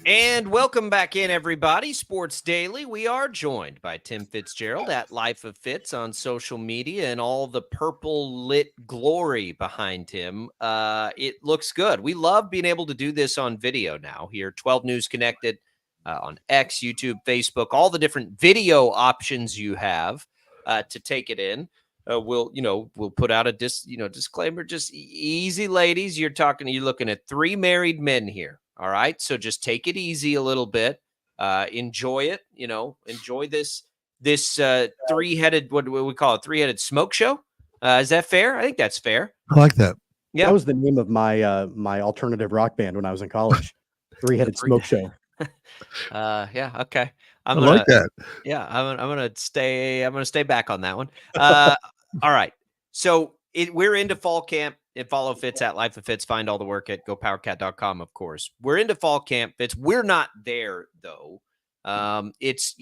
And welcome back in, everybody. Sports Daily. We are joined by Tim Fitzgerald at Life of Fitz on social media and all the purple lit glory behind him. It looks good. We love being able to do this on video now here. 12 News Connected on X, YouTube, Facebook, all the different video options you have to take it in. We'll put out a disclaimer. Just easy, ladies. You're looking at three married men here. All right. So just take it easy a little bit. Enjoy it. Enjoy this three-headed, what do we call it? Three-headed smoke show. Is that fair? I think that's fair. I like that. Yeah. That was the name of my my alternative rock band when I was in college. Three-headed smoke show. Yeah. Okay. I like that. Yeah. I'm gonna stay back on that one. All right. So we're into fall camp. Follow Fitz at Life of Fitz. Find all the work at gopowercat.com, of course. We're into fall camp, Fitz. We're not there, though. It's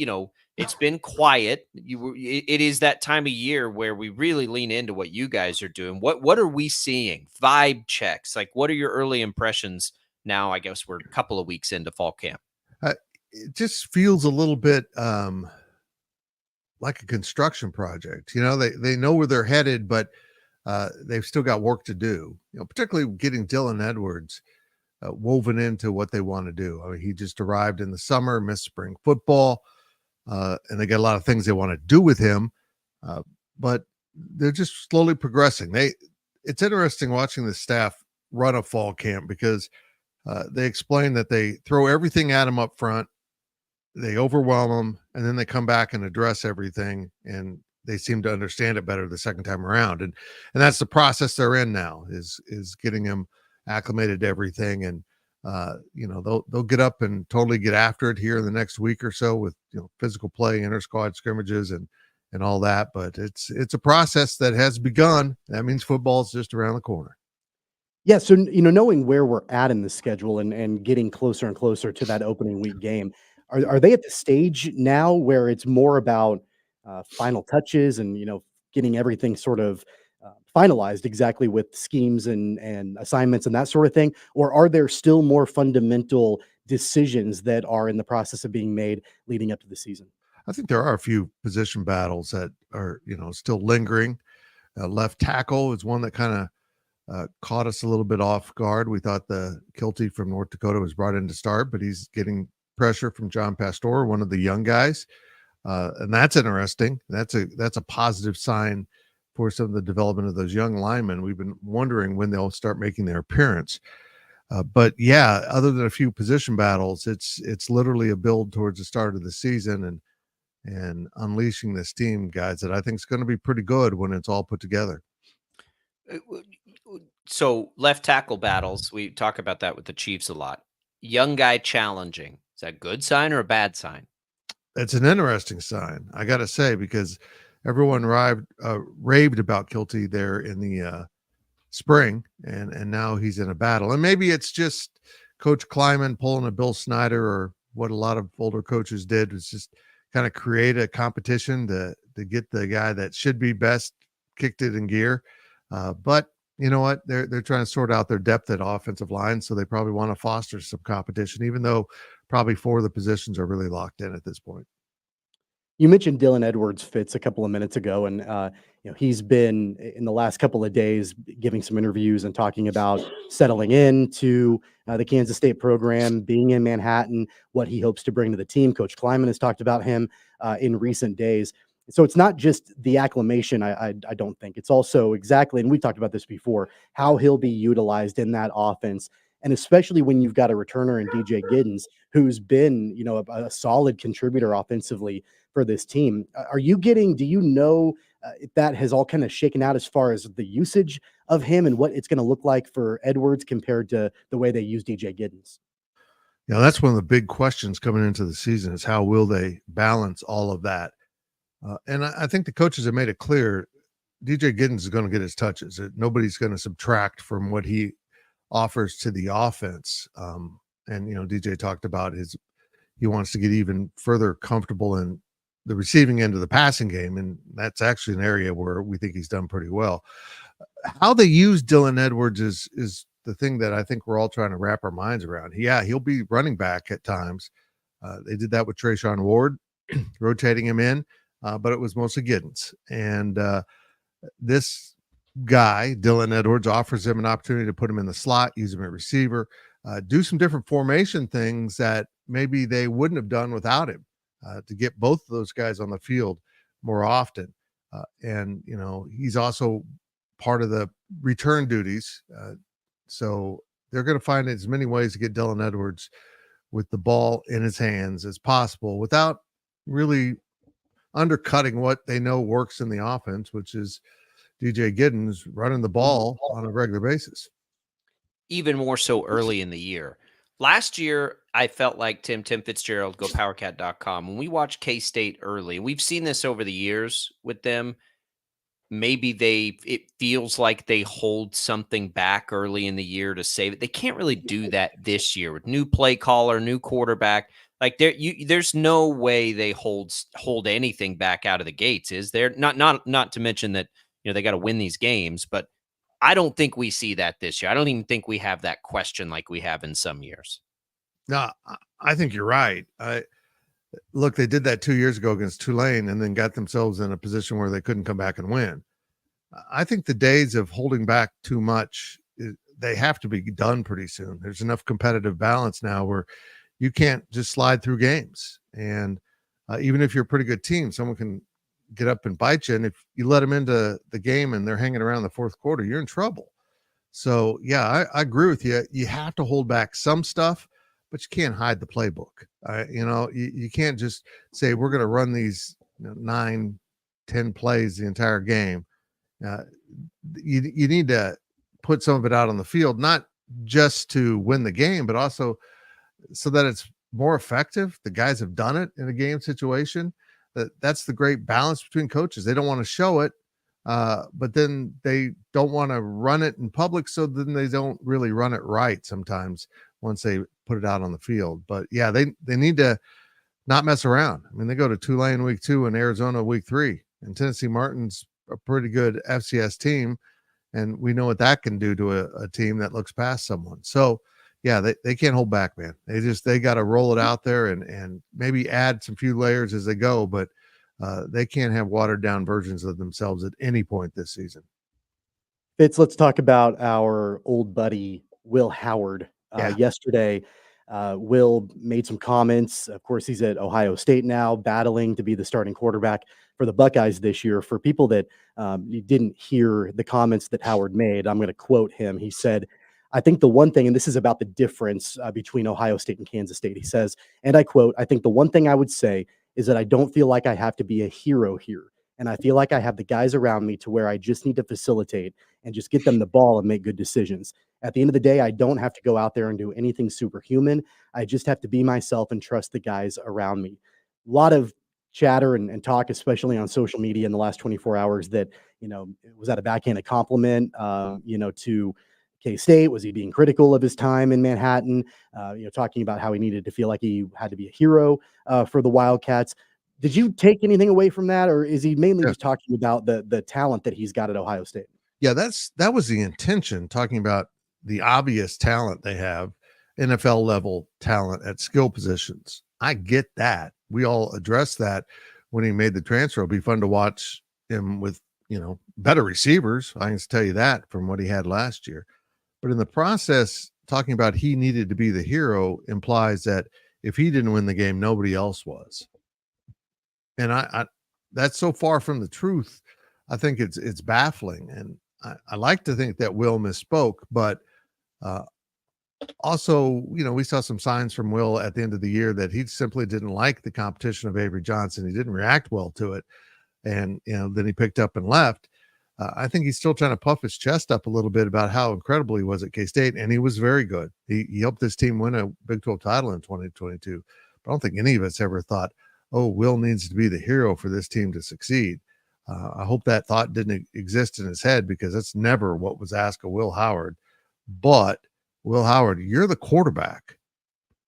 been quiet. It is that time of year where we really lean into what you guys are doing. What are we seeing? Vibe checks. Like, what are your early impressions now? I guess we're a couple of weeks into fall camp. It just feels a little bit like a construction project. They know where they're headed, but they've still got work to do, particularly getting Dylan Edwards woven into what they want to do. I mean, he just arrived in the summer, missed spring football, and they got a lot of things they want to do with him, but they're just slowly progressing. It's interesting watching the staff run a fall camp because they explain that they throw everything at him up front, they overwhelm them, and then they come back and address everything, and they seem to understand it better the second time around. And that's the process they're in now, is getting them acclimated to everything. And they'll get up and totally get after it here in the next week or so with physical play, inter-squad scrimmages, and all that. But it's a process that has begun. That means football's just around the corner. Yeah, so knowing where we're at in the schedule and getting closer and closer to that opening week game, are they at the stage now where it's more about final touches and getting everything sort of finalized exactly with schemes and assignments and that sort of thing, or are there still more fundamental decisions that are in the process of being made leading up to the season? I think there are a few position battles that are still lingering. Left tackle is one that kind of caught us a little bit off guard. We thought the Kilty from North Dakota was brought in to start, but he's getting pressure from John Pastor, one of the young guys. And that's interesting. That's a positive sign for some of the development of those young linemen. We've been wondering when they'll start making their appearance. But yeah, other than a few position battles, it's literally a build towards the start of the season and unleashing this team, guys, that I think is going to be pretty good when it's all put together. So left tackle battles, we talk about that with the Chiefs a lot. Young guy challenging. Is that a good sign or a bad sign? It's an interesting sign, I got to say, because everyone raved about Kilty there in the spring, and now he's in a battle. And maybe it's just Coach Kleiman pulling a Bill Snyder, or what a lot of older coaches did, was just kind of create a competition to get the guy that should be best kicked it in gear. But you know what? They're trying to sort out their depth at offensive line, so they probably want to foster some competition, even though probably 4 of the positions are really locked in at this point. You mentioned Dylan Edwards-Fitz a couple of minutes ago, and he's been in the last couple of days giving some interviews and talking about settling into the Kansas State program, being in Manhattan, what he hopes to bring to the team. Coach Kleiman has talked about him in recent days. So it's not just the acclimation, I don't think. It's also exactly, and we talked about this before, how he'll be utilized in that offense. And especially when you've got a returner in DJ Giddens, who's been, a solid contributor offensively for this team. Do you know if that has all kind of shaken out as far as the usage of him and what it's going to look like for Edwards compared to the way they use DJ Giddens? Yeah, that's one of the big questions coming into the season, is how will they balance all of that? And I think the coaches have made it clear DJ Giddens is going to get his touches. Nobody's going to subtract from what he offers to the offense. And DJ talked about he wants to get even further comfortable in the receiving end of the passing game, and that's actually an area where we think he's done pretty well. How they use Dylan Edwards is the thing that I think we're all trying to wrap our minds around. Yeah, he'll be running back at times. They did that with Trayshawn Ward, rotating him in, but it was mostly Giddens. And this guy, Dylan Edwards, offers him an opportunity to put him in the slot, use him at receiver, do some different formation things that maybe they wouldn't have done without him, to get both of those guys on the field more often. And he's also part of the return duties. So they're going to find as many ways to get Dylan Edwards with the ball in his hands as possible without really undercutting what they know works in the offense, which is DJ Giddens running the ball on a regular basis. Even more so early in the year. Last year, I felt like Tim Fitzgerald, GoPowerCat.com, when we watched K-State early, we've seen this over the years with them. Maybe it feels like they hold something back early in the year to save it. They can't really do that this year with new play caller, new quarterback. Like there's no way they hold anything back out of the gates, is there? Not to mention that they got to win these games, but I don't think we see that this year. I don't even think we have that question like we have in some years. No, I think you're right. Look, they did that 2 years ago against Tulane and then got themselves in a position where they couldn't come back and win. I think the days of holding back too much, they have to be done pretty soon. There's enough competitive balance now where you can't just slide through games. And even if you're a pretty good team, someone can get up and bite you. And if you let them into the game and they're hanging around the fourth quarter, you're in trouble. So yeah, I agree with you. You have to hold back some stuff, but you can't hide the playbook. You can't just say we're going to run these 9, 10 plays the entire game. You need to put some of it out on the field, not just to win the game, but also so that it's more effective. The guys have done it in a game situation. That's the great balance between coaches. They don't want to show it, but then they don't want to run it in public, so then they don't really run it right sometimes once they put it out on the field. But yeah, they need to not mess around. I mean, they go to Tulane week 2 and Arizona week 3, and Tennessee Martin's a pretty good FCS team, and we know what that can do to a team that looks past someone. So yeah, they can't hold back, man. They got to roll it out there and maybe add some few layers as they go, but they can't have watered down versions of themselves at any point this season. Fitz, let's talk about our old buddy, Will Howard. Yesterday, Will made some comments. Of course, he's at Ohio State now, battling to be the starting quarterback for the Buckeyes this year. For people that you didn't hear the comments that Howard made, I'm going to quote him. He said, I think the one thing, and this is about the difference between Ohio State and Kansas State, he says, and I quote, I think the one thing I would say is that I don't feel like I have to be a hero here. And I feel like I have the guys around me to where I just need to facilitate and just get them the ball and make good decisions. At the end of the day, I don't have to go out there and do anything superhuman. I just have to be myself and trust the guys around me. A lot of chatter and talk, especially on social media in the last 24 hours, that, was that a backhanded compliment, to K-State? Was he being critical of his time in Manhattan? Talking about how he needed to feel like he had to be a hero for the Wildcats. Did you take anything away from that, or is he mainly just talking about the talent that he's got at Ohio State? Yeah, that was the intention, talking about the obvious talent they have, NFL level talent at skill positions. I get that. We all addressed that when he made the transfer. It'll be fun to watch him with, better receivers. I can tell you that from what he had last year. But in the process, talking about he needed to be the hero implies that if he didn't win the game, nobody else was. And I that's so far from the truth. I think it's baffling. And I like to think that Will misspoke, but also, we saw some signs from Will at the end of the year that he simply didn't like the competition of Avery Johnson. He didn't react well to it. And, then he picked up and left. I think he's still trying to puff his chest up a little bit about how incredible he was at K-State, and he was very good. He helped this team win a Big 12 title in 2022. But I don't think any of us ever thought, oh, Will needs to be the hero for this team to succeed. I hope that thought didn't exist in his head, because that's never what was asked of Will Howard. But Will Howard, you're the quarterback.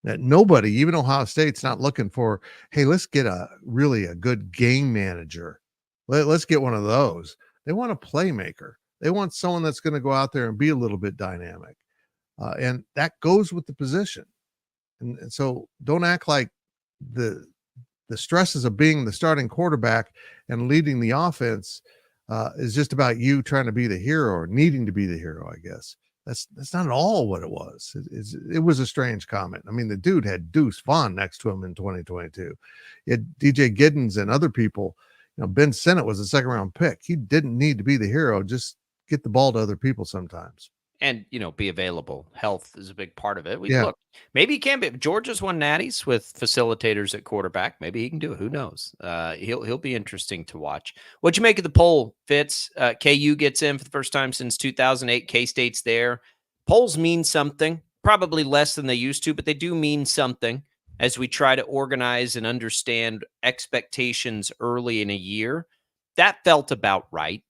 That nobody, even Ohio State's not looking for, hey, let's get a good game manager. Let's get one of those. They want a playmaker. They want someone that's going to go out there and be a little bit dynamic. And that goes with the position. And so don't act like the stresses of being the starting quarterback and leading the offense is just about you trying to be the hero or needing to be the hero, I guess. That's not at all what it was. It was a strange comment. I mean, the dude had Deuce Vaughn next to him in 2022. He had DJ Giddens and other people. Ben Sinnott was a second-round pick. He didn't need to be the hero. Just get the ball to other people sometimes. And, be available. Health is a big part of it. Yeah. Look, maybe he can be. Georgia's won natties with facilitators at quarterback. Maybe he can do it. Who knows? He'll be interesting to watch. What'd you make of the poll, Fitz? KU gets in for the first time since 2008. K-State's there. Polls mean something. Probably less than they used to, but they do mean something as we try to organize and understand expectations early in a year. That felt about right.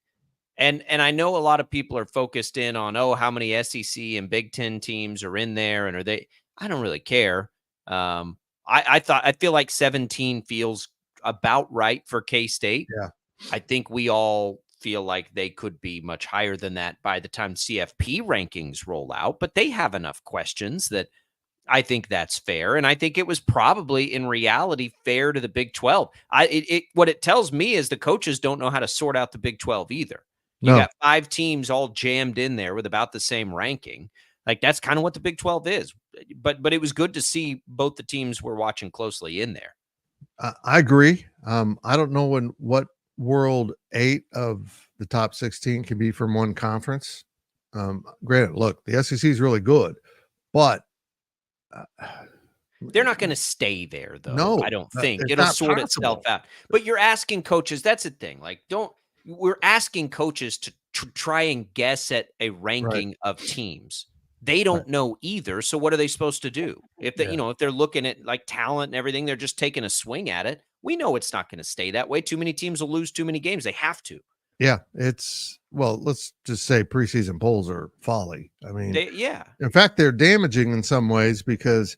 And I know a lot of people are focused in on, how many SEC and Big Ten teams are in there, and are they? I don't really care. I feel like 17 feels about right for K-State. Yeah, I think we all feel like they could be much higher than that by the time CFP rankings roll out, but they have enough questions that I think that's fair. And I think it was probably in reality fair to the Big 12. What it tells me is the coaches don't know how to sort out the Big 12 either. You got 5 teams all jammed in there with about the same ranking. Like, that's kind of what the Big 12 is. But it was good to see both the teams we're watching closely in there. I agree. I don't know what world 8 of the top 16 can be from one conference. Granted, look, the SEC is really good, but They're not going to stay there, though. No, I don't think it's it'll not sort possible. itself out. But you're asking coaches. That's the thing. Like, we're asking coaches to try and guess at a ranking of teams. They don't know either. So what are they supposed to do? If they, if they're looking at like talent and everything, they're just taking a swing at it. We know it's not going to stay that way. Too many teams will lose too many games. They have to. Yeah, let's just say preseason polls are folly. I mean, in fact, they're damaging in some ways because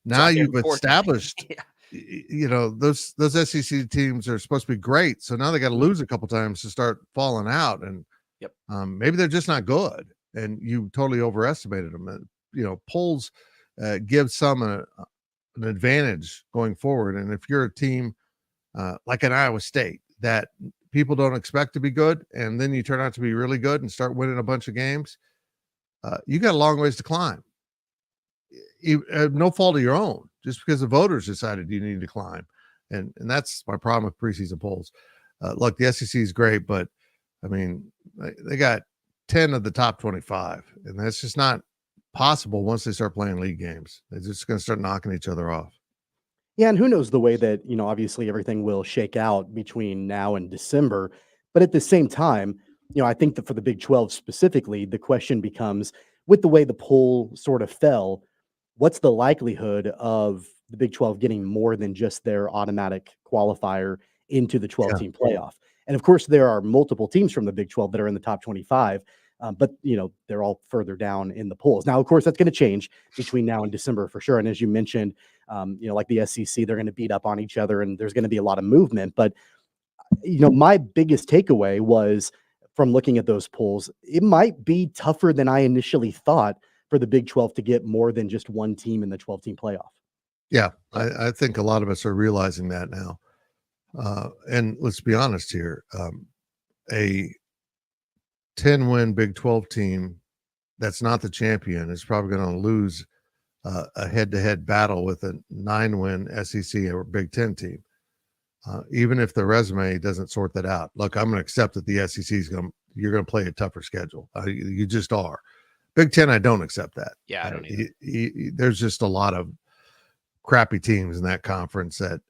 now you've established, those SEC teams are supposed to be great. So now they got to lose a couple times to start falling out. And maybe they're just not good. And you totally overestimated them. Polls give some an advantage going forward. And if you're a team like an Iowa State that people don't expect to be good, and then you turn out to be really good and start winning a bunch of games, you got a long ways to climb. No fault of your own, just because the voters decided you need to climb. And that's my problem with preseason polls. Look, the SEC is great, but I mean, they got 10 of the top 25, and that's just not possible once they start playing league games. They're just going to start knocking each other off. Yeah, and who knows the way that, obviously everything will shake out between now and December. But at the same time, I think that for the Big 12 specifically, the question becomes, with the way the poll sort of fell, what's the likelihood of the Big 12 getting more than just their automatic qualifier into the 12-team playoff? And of course, there are multiple teams from the Big 12 that are in the top 25, but they're all further down in the polls. Now, of course, that's going to change between now and December for sure. And as you mentioned, like the SEC, they're going to beat up on each other, and there's going to be a lot of movement. But my biggest takeaway was from looking at those polls, it might be tougher than I initially thought for the Big 12 to get more than just one team in the 12-team playoff. Yeah, I think a lot of us are realizing that now. And let's be honest here, a 10-win Big 12 team that's not the champion is probably going to lose a head-to-head battle with a 9-win SEC or Big 10 team, even if the resume doesn't sort that out. Look, I'm going to accept that the SEC you're going to play a tougher schedule. You just are. Big 10, I don't accept that. Yeah, I don't either. There's just a lot of crappy teams in that conference that,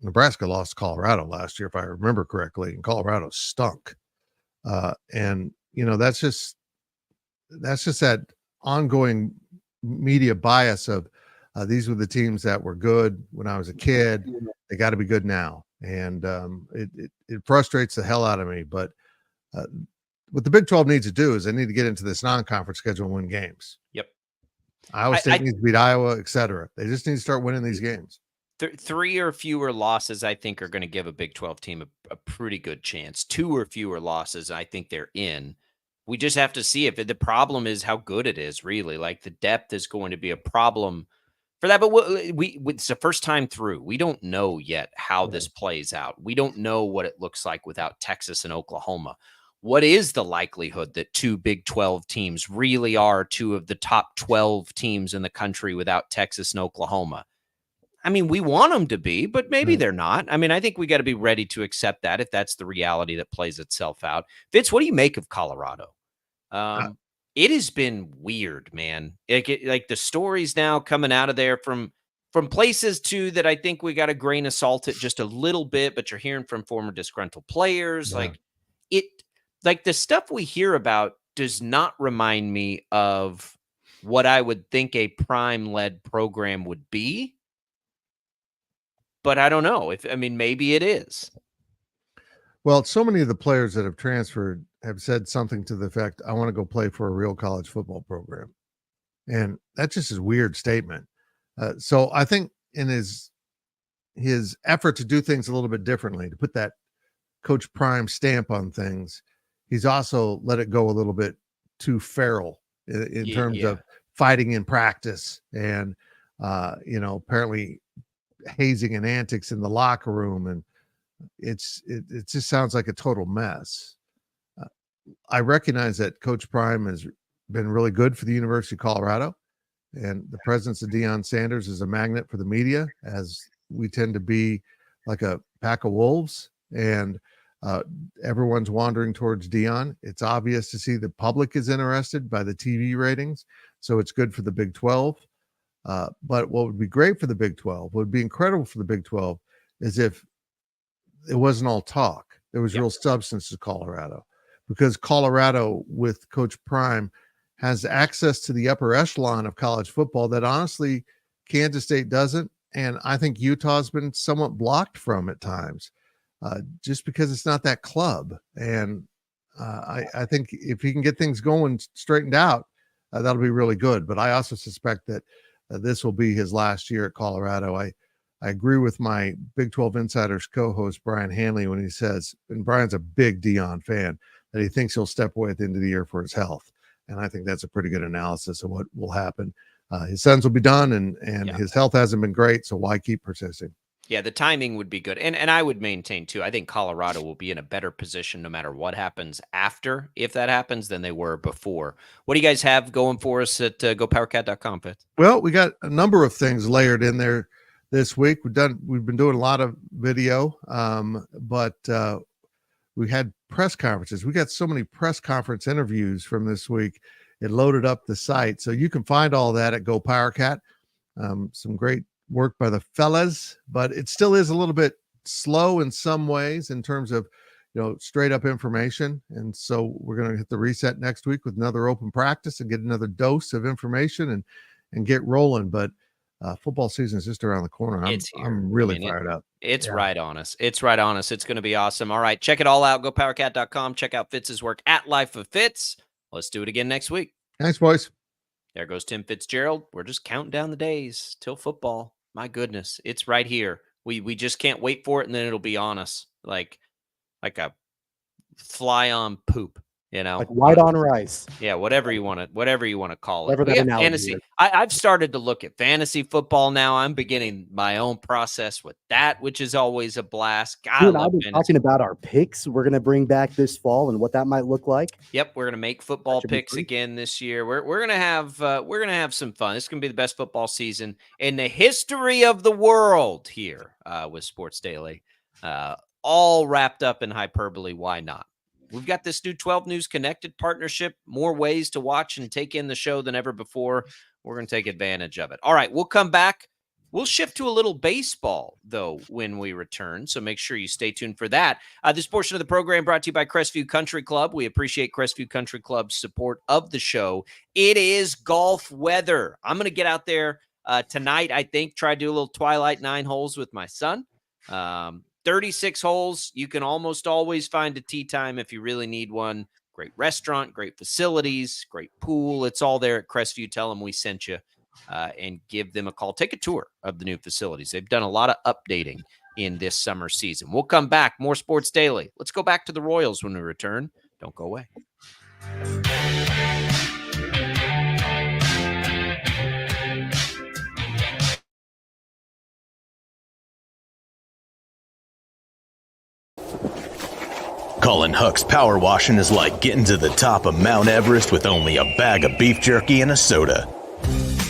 Nebraska lost to Colorado last year, if I remember correctly, and Colorado stunk. And that's just that ongoing media bias of these were the teams that were good when I was a kid. They got to be good now. And it frustrates the hell out of me. But what the Big 12 needs to do is they need to get into this non-conference schedule and win games. Yep. Iowa State needs to beat Iowa, et cetera. They just need to start winning these games. 3 or fewer losses, I think, are going to give a Big 12 team a pretty good chance. 2 or fewer losses, I think they're in. We just have to see if the problem is how good it is, really. Like, the depth is going to be a problem for that. But it's the first time through. We don't know yet how this plays out. We don't know what it looks like without Texas and Oklahoma. What is the likelihood that 2 Big 12 teams really are 2 of the top 12 teams in the country without Texas and Oklahoma? I mean, we want them to be, but maybe they're not. I mean, I think we got to be ready to accept that if that's the reality that plays itself out. Fitz, what do you make of Colorado? It has been weird, man. Like the stories now coming out of there from places too that I think we got to grain of salt it just a little bit, but you're hearing from former disgruntled players. Yeah. Like the stuff we hear about does not remind me of what I would think a Prime-led program would be. But I don't know maybe it is. Well, so many of the players that have transferred have said something to the effect, I want to go play for a real college football program. And that just is a weird statement. So I think in his effort to do things a little bit differently, to put that Coach Prime stamp on things, he's also let it go a little bit too feral in terms of fighting in practice and, apparently hazing and antics in the locker room. And it just sounds like a total mess. I recognize that Coach Prime has been really good for the University of Colorado, and the presence of Deion Sanders is a magnet for the media, as we tend to be like a pack of wolves, and everyone's wandering towards Deion. It's obvious to see the public is interested by the TV ratings, so it's good for the Big 12. But what would be great for the Big 12, what would be incredible for the Big 12, is if it wasn't all talk. There was real substance to Colorado, because Colorado with Coach Prime has access to the upper echelon of college football that honestly Kansas State doesn't. And I think Utah's been somewhat blocked from at times, just because it's not that club. And I think if he can get things going straightened out, that'll be really good. But I also suspect that this will be his last year at Colorado. I agree with my Big 12 Insiders co-host Brian Hanley when he says, and Brian's a big Deion fan, that he thinks he'll step away at the end of the year for his health. And I think that's a pretty good analysis of what will happen. His sentence will be done, and his health hasn't been great, so why keep persisting? Yeah, the timing would be good. And I would maintain, too, I think Colorado will be in a better position no matter what happens after, if that happens, than they were before. What do you guys have going for us at GoPowerCat.com, Fitz? Well, we got a number of things layered in there this week. We've been doing a lot of video, but we had press conferences. We got so many press conference interviews from this week. It loaded up the site. So you can find all that at GoPowerCat. Some great work by the fellas, but it still is a little bit slow in some ways in terms of, straight up information. And so we're going to hit the reset next week with another open practice and get another dose of information and get rolling. But football season is just around the corner. I'm really fired up. It's right on us. It's right on us. It's going to be awesome. All right. Check it all out. GoPowerCat.com. Check out Fitz's work at Life of Fitz. Let's do it again next week. Thanks, boys. There goes Tim Fitzgerald. We're just counting down the days till football. My goodness. It's right here. We just can't wait for it, and then it'll be on us like a fly on poop. Like white on rice. Yeah, whatever you want to call it. Whatever that analogy fantasy. is. I've started to look at fantasy football now. I'm beginning my own process with that, which is always a blast. God, You and I've been talking about our picks we're going to bring back this fall and what that might look like. Yep, we're going to make football picks again this year. We're going to have some fun. This is going to be the best football season in the history of the world here with Sports Daily. All wrapped up in hyperbole. Why not? We've got this new 12 News Connected partnership, more ways to watch and take in the show than ever before. We're going to take advantage of it. All right, we'll come back. We'll shift to a little baseball, though, when we return, so make sure you stay tuned for that. This portion of the program brought to you by Crestview Country Club. We appreciate Crestview Country Club's support of the show. It is golf weather. I'm going to get out there tonight, I think, try to do a little Twilight 9 holes with my son. 36 holes. You can almost always find a tee time if you really need one. Great restaurant, great facilities, great pool. It's all there at Crestview. Tell them we sent you and give them a call. Take a tour of the new facilities. They've done a lot of updating in this summer season. We'll come back. More Sports Daily. Let's go back to the Royals when we return. Don't go away. Colin Huck's power washing is like getting to the top of Mount Everest with only a bag of beef jerky and a soda.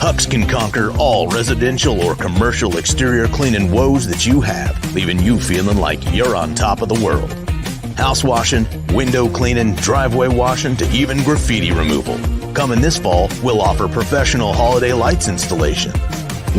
Huck's can conquer all residential or commercial exterior cleaning woes that you have, leaving you feeling like you're on top of the world. House washing, window cleaning, driveway washing, to even graffiti removal. Coming this fall, we'll offer professional holiday lights installation.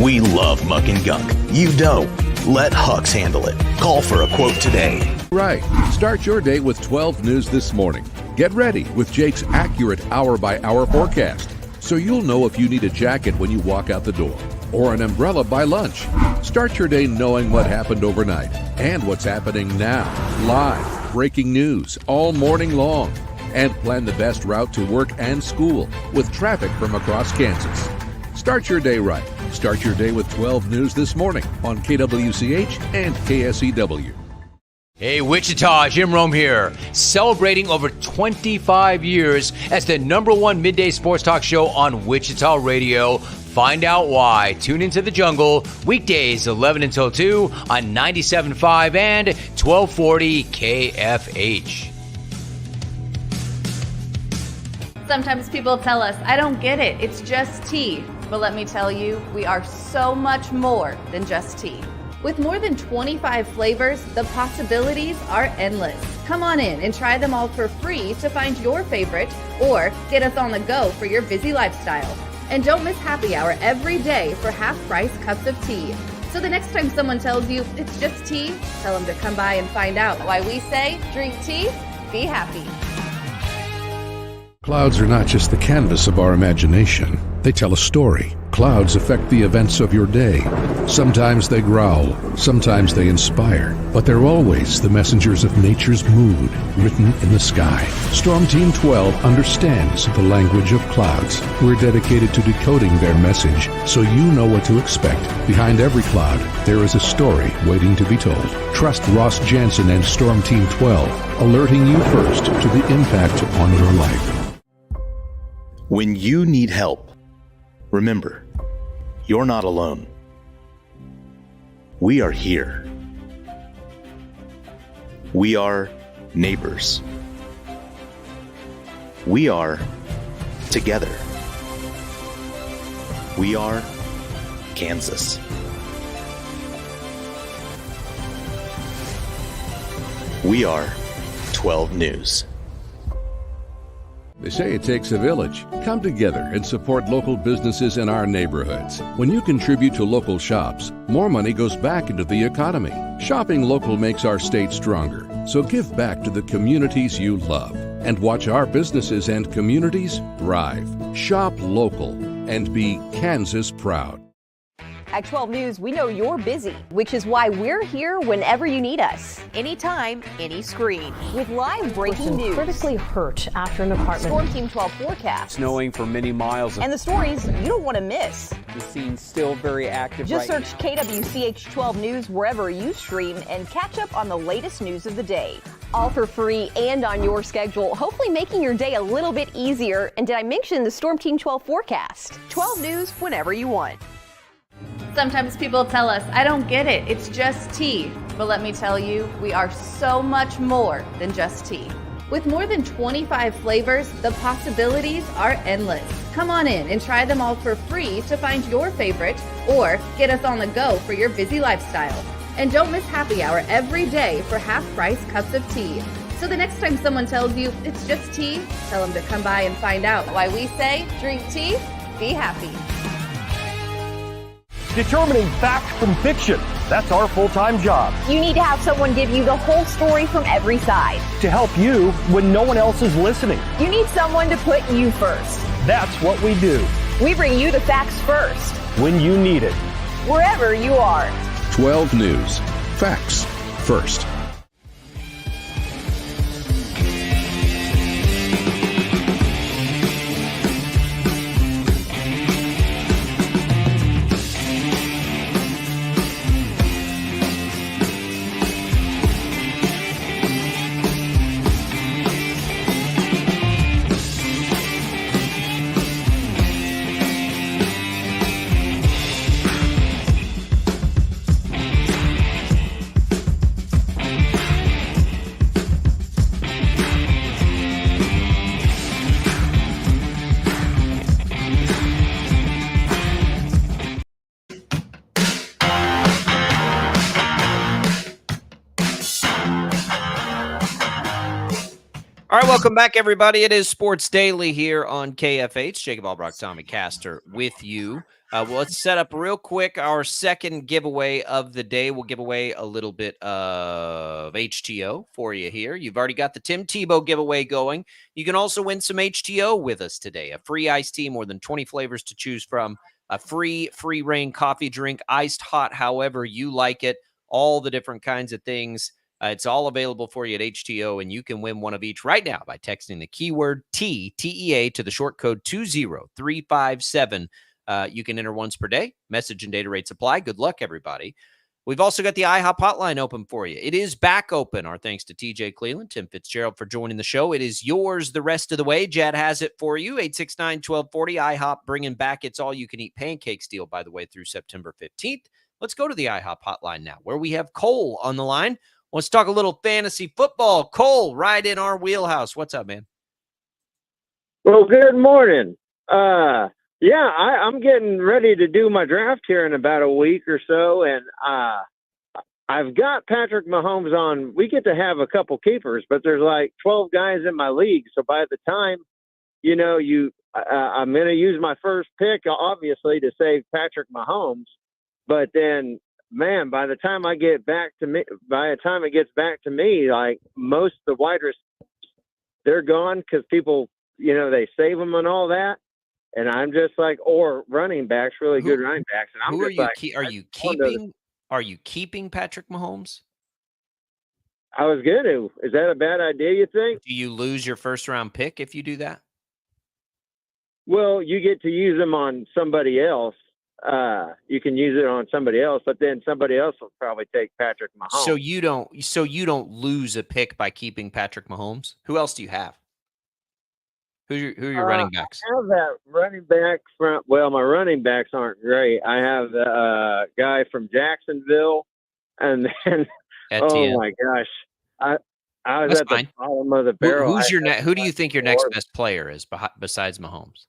We love muck and gunk. You don't. Let Huck's handle it. Call for a quote today. Right. Start your day with 12 News this morning. Get ready with Jake's accurate hour-by-hour forecast, so you'll know if you need a jacket when you walk out the door or an umbrella by lunch. Start your day knowing what happened overnight and what's happening now. Live, breaking news all morning long. And plan the best route to work and school with traffic from across Kansas. Start your day right. Start your day with 12 News this morning on KWCH and KSEW. Hey, Wichita, Jim Rome here, celebrating over 25 years as the #1 midday sports talk show on Wichita Radio. Find out why. Tune into The Jungle, weekdays 11 until 2 on 97.5 and 1240 KFH. Sometimes people tell us, I don't get it, it's just tea. But let me tell you, we are so much more than just tea. With more than 25 flavors, the possibilities are endless. Come on in and try them all for free to find your favorite or get us on the go for your busy lifestyle. And don't miss happy hour every day for half-price cups of tea. So the next time someone tells you it's just tea, tell them to come by and find out why we say drink tea, be happy. Clouds are not just the canvas of our imagination. They tell a story. Clouds affect the events of your day. Sometimes they growl, sometimes they inspire, but they're always the messengers of nature's mood written in the sky. Storm Team 12 understands the language of clouds. We're dedicated to decoding their message so you know what to expect. Behind every cloud, there is a story waiting to be told. Trust Ross Jansen and Storm Team 12, alerting you first to the impact on your life. When you need help, remember, you're not alone. We are here. We are neighbors. We are together. We are Kansas. We are 12 News. They say it takes a village. Come together and support local businesses in our neighborhoods. When you contribute to local shops, more money goes back into the economy. Shopping local makes our state stronger. So give back to the communities you love and watch our businesses and communities thrive. Shop local and be Kansas proud. At 12 News, we know you're busy, which is why we're here whenever you need us. Anytime, any screen. With live breaking news. Critically hurt after an apartment. Storm Team 12 forecast. Snowing for many miles. And the stories you don't want to miss. The scene's still very active. Just search KWCH 12 News wherever you stream and catch up on the latest news of the day. All for free and on your schedule, hopefully making your day a little bit easier. And did I mention the Storm Team 12 forecast? 12 News whenever you want. Sometimes people tell us, I don't get it, it's just tea. But let me tell you, we are so much more than just tea. With more than 25 flavors, the possibilities are endless. Come on in and try them all for free to find your favorite or get us on the go for your busy lifestyle. And don't miss happy hour every day for half-price cups of tea. So the next time someone tells you it's just tea, tell them to come by and find out why we say drink tea, be happy. Determining fact from fiction. That's our full-time job. You need to have someone give you the whole story from every side. To help you when no one else is listening. You need someone to put you first. That's what we do. We bring you the facts first. When you need it. Wherever you are. 12 News. Facts first. All right, welcome back, everybody. It is Sports Daily here on KFH. Jacob Albrock, Tommy Castor with you. Well, let's set up real quick our second giveaway of the day. We'll give away a little bit of HTO for you here. You've already got the Tim Tebow giveaway going. You can also win some HTO with us today. A free iced tea, more than 20 flavors to choose from. A free reign coffee drink, iced hot, however you like it. All the different kinds of things. It's all available for you at HTO, and you can win one of each right now by texting the keyword TEA to the short code 20357. You can enter once per day. Message and data rates apply. Good luck, everybody. We've also got the IHOP hotline open for you. It is back open. Our thanks to TJ Cleveland, Tim Fitzgerald for joining the show. It is yours the rest of the way. Jad has it for you. 869-1240. IHOP bringing back its all-you-can-eat pancakes deal, by the way, through September 15th. Let's go to the IHOP hotline now, where we have Cole on the line. Let's talk a little fantasy football. Cole, right in our wheelhouse. What's up, man? Well, good morning. I'm getting ready to do my draft here in about a week or so, and I've got Patrick Mahomes on. We get to have a couple keepers, but there's like 12 guys in my league, so by the time you know, I'm going to use my first pick, obviously, to save Patrick Mahomes. But then, man, by the time it gets back to me, like most of the wide receivers, they're gone because people, you know, they save them and all that. And I'm just like, or running backs, really good running backs. And I'm just like, are you keeping Patrick Mahomes? I was going to. Is that a bad idea, you think? Do you lose your first round pick if you do that? Well, you get to use them on somebody else. You can use it on somebody else, but then somebody else will probably take Patrick Mahomes. So you don't lose a pick by keeping Patrick Mahomes. Who else do you have? Who are your running backs? I have that running back front. Well, my running backs aren't great. I have the guy from Jacksonville, and then Etienne. Oh my gosh, I was at the bottom of the barrel. Who do you think your next best player is besides Mahomes?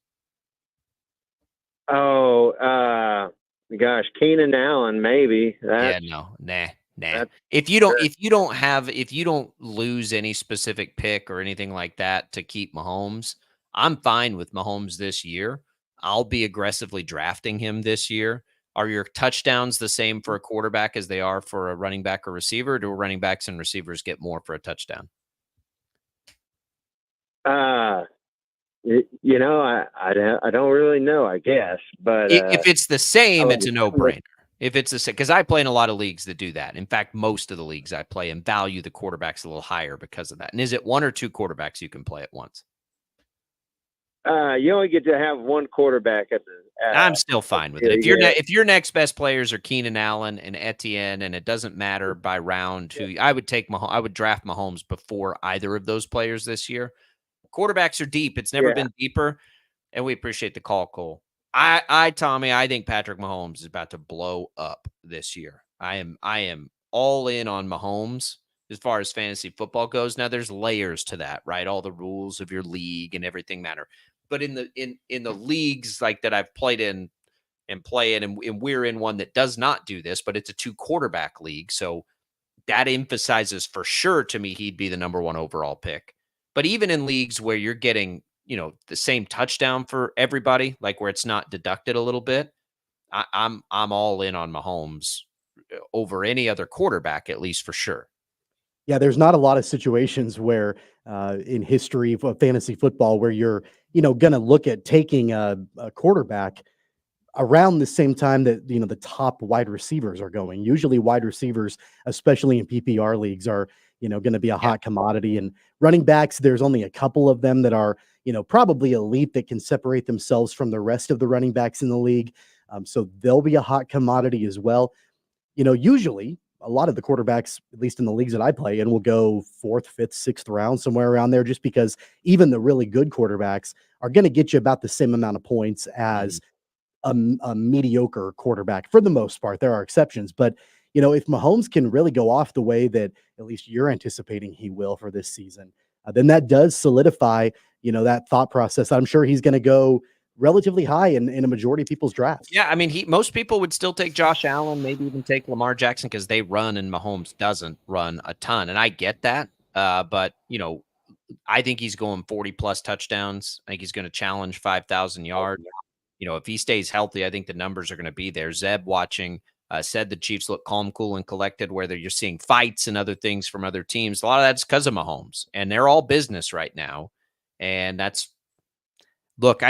Oh, gosh, Keenan Allen, maybe. Nah. If you don't lose any specific pick or anything like that to keep Mahomes, I'm fine with Mahomes this year. I'll be aggressively drafting him this year. Are your touchdowns the same for a quarterback as they are for a running back or receiver? Or do running backs and receivers get more for a touchdown? You know, I don't really know, I guess, but if it's the same, it's a no-brainer. If it's the same, because I play in a lot of leagues that do that. In fact, most of the leagues I play and value the quarterbacks a little higher because of that. And is it one or two quarterbacks you can play at once? You only get to have one quarterback at the. I'm still fine with it. If your next best players are Keenan Allen and Etienne, and it doesn't matter by round who, I would draft Mahomes before either of those players this year. Quarterbacks are deep. It's never been deeper, and we appreciate the call, Cole. Tommy, I think Patrick Mahomes is about to blow up this year. I am all in on Mahomes as far as fantasy football goes. Now there's layers to that, right? All the rules of your league and everything matter. But in the leagues like that I've played in and play in, and we're in one that does not do this, but it's a 2 quarterback league. So that emphasizes for sure to me he'd be the number 1 overall pick. But even in leagues where you're getting, you know, the same touchdown for everybody, like where it's not deducted a little bit, I'm all in on Mahomes over any other quarterback, at least for sure. Yeah, there's not a lot of situations where in history of fantasy football where you're, you know, going to look at taking a quarterback around the same time that, you know, the top wide receivers are going. Usually wide receivers, especially in PPR leagues, are, you know, going to be a hot commodity. And running backs, there's only a couple of them that are, you know, probably elite that can separate themselves from the rest of the running backs in the league. So they'll be a hot commodity as well. You know, usually a lot of the quarterbacks, at least in the leagues that I play in, will go 4th, 5th, 6th round, somewhere around there, just because even the really good quarterbacks are going to get you about the same amount of points as a mediocre quarterback for the most part. There are exceptions, but you know, if Mahomes can really go off the way that at least you're anticipating he will for this season, then that does solidify, you know, that thought process. I'm sure he's going to go relatively high in a majority of people's drafts. Yeah, I mean, most people would still take Josh Allen, maybe even take Lamar Jackson because they run and Mahomes doesn't run a ton. And I get that. But, you know, I think he's going 40-plus touchdowns. I think he's going to challenge 5,000 yards. You know, if he stays healthy, I think the numbers are going to be there. Zeb watching said the Chiefs look calm, cool, and collected, where you're seeing fights and other things from other teams. A lot of that's because of Mahomes, and they're all business right now. And that's, look,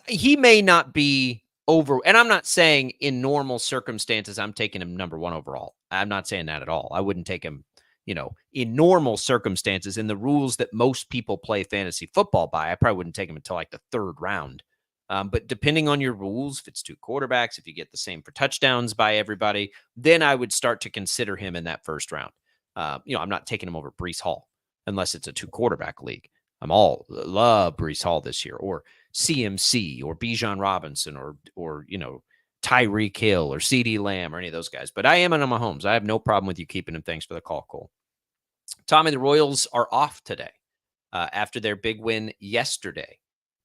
he may not be over, and I'm not saying in normal circumstances I'm taking him number 1 overall. I'm not saying that at all. I wouldn't take him, you know, in normal circumstances, in the rules that most people play fantasy football by. I probably wouldn't take him until like the 3rd round. But depending on your rules, if it's 2 quarterbacks, if you get the same for touchdowns by everybody, then I would start to consider him in that 1st round. You know, I'm not taking him over Breece Hall unless it's a 2 quarterback league. Love Breece Hall this year, or CMC, or Bijan Robinson, or you know, Tyreek Hill, or CeeDee Lamb, or any of those guys. But I am on Mahomes. I have no problem with you keeping him. Thanks for the call, Cole. Tommy, the Royals are off today after their big win yesterday.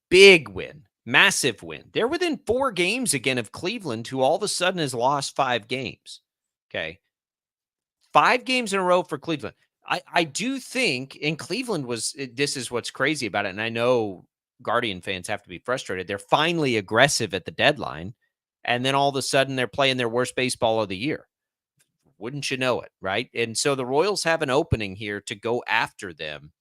Big win. Massive win. They're within 4 games again of Cleveland, who all of a sudden has lost 5 games. Okay. 5 games in a row for Cleveland. I do think, and Cleveland this is what's crazy about it. And I know Guardian fans have to be frustrated. They're finally aggressive at the deadline, and then all of a sudden they're playing their worst baseball of the year. Wouldn't you know it, right? And so the Royals have an opening here to go after them.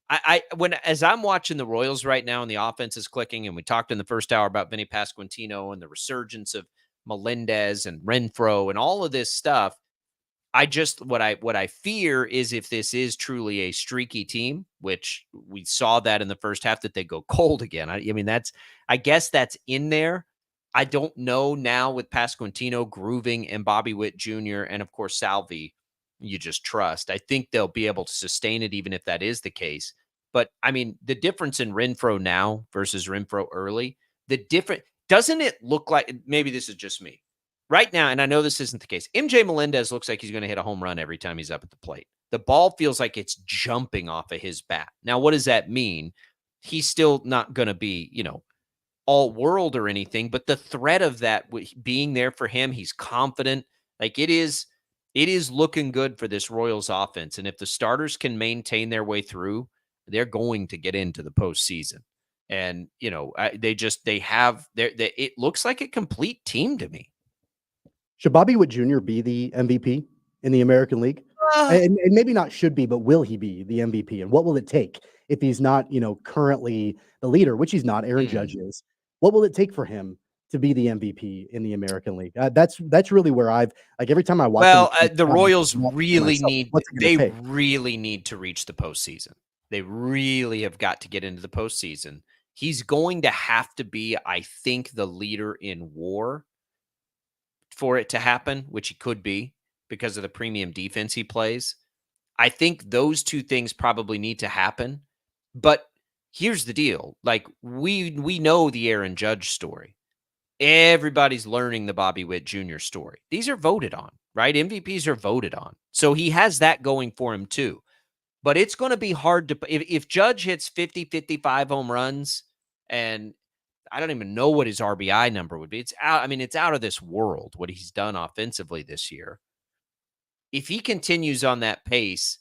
As I'm watching the Royals right now and the offense is clicking, and we talked in the first hour about Vinny Pasquantino and the resurgence of Melendez and Renfroe and all of this stuff, what I fear is if this is truly a streaky team, which we saw that in the first half, that they go cold again. I guess that's in there. I don't know now with Pasquantino, Grooving, and Bobby Witt Jr., and of course Salvi, you just trust. I think they'll be able to sustain it even if that is the case. But I mean, the difference in Renfroe now versus Renfroe early, doesn't it look like, maybe this is just me right now, and I know this isn't the case, MJ Melendez looks like he's going to hit a home run every time he's up at the plate. The ball feels like it's jumping off of his bat. Now, what does that mean? He's still not going to be, all world or anything, but the threat of that being there for him, he's confident. Like it is looking good for this Royals offense. And if the starters can maintain their way through, they're going to get into the postseason. And, it looks like a complete team to me. Should Bobby Witt Jr. be the MVP in the American League? And maybe not should be, but will he be the MVP? And what will it take if he's not, currently the leader, which he's not, Aaron Judge is? What will it take for him to be the MVP in the American League? That's really where every time I watch. Well, the Royals really need to reach the postseason. They really have got to get into the postseason. He's going to have to be, I think, the leader in WAR for it to happen, which he could be because of the premium defense he plays. I think those two things probably need to happen. But here's the deal. Like we know the Aaron Judge story. Everybody's learning the Bobby Witt Jr. story. These are voted on, right? MVPs are voted on. So he has that going for him too. But it's going to be hard to, if Judge hits 50, 55 home runs, and I don't even know what his RBI number would be. It's out of this world what he's done offensively this year. If he continues on that pace,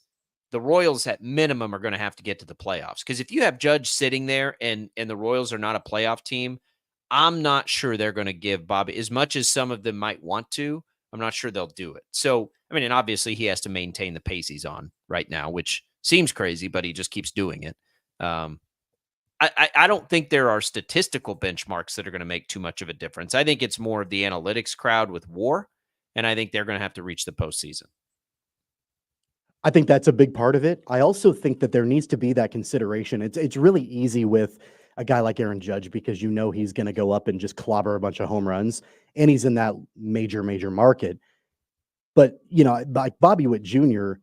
the Royals at minimum are going to have to get to the playoffs. Because if you have Judge sitting there and the Royals are not a playoff team, I'm not sure they're going to give Bobby, as much as some of them might want to, I'm not sure they'll do it. So, and obviously he has to maintain the pace he's on right now, which seems crazy, but he just keeps doing it. I don't think there are statistical benchmarks that are going to make too much of a difference. I think it's more of the analytics crowd with WAR, and I think they're going to have to reach the postseason. I think that's a big part of it. I also think that there needs to be that consideration. It's really easy with a guy like Aaron Judge because he's going to go up and just clobber a bunch of home runs, and he's in that major market. But, like Bobby Witt Jr.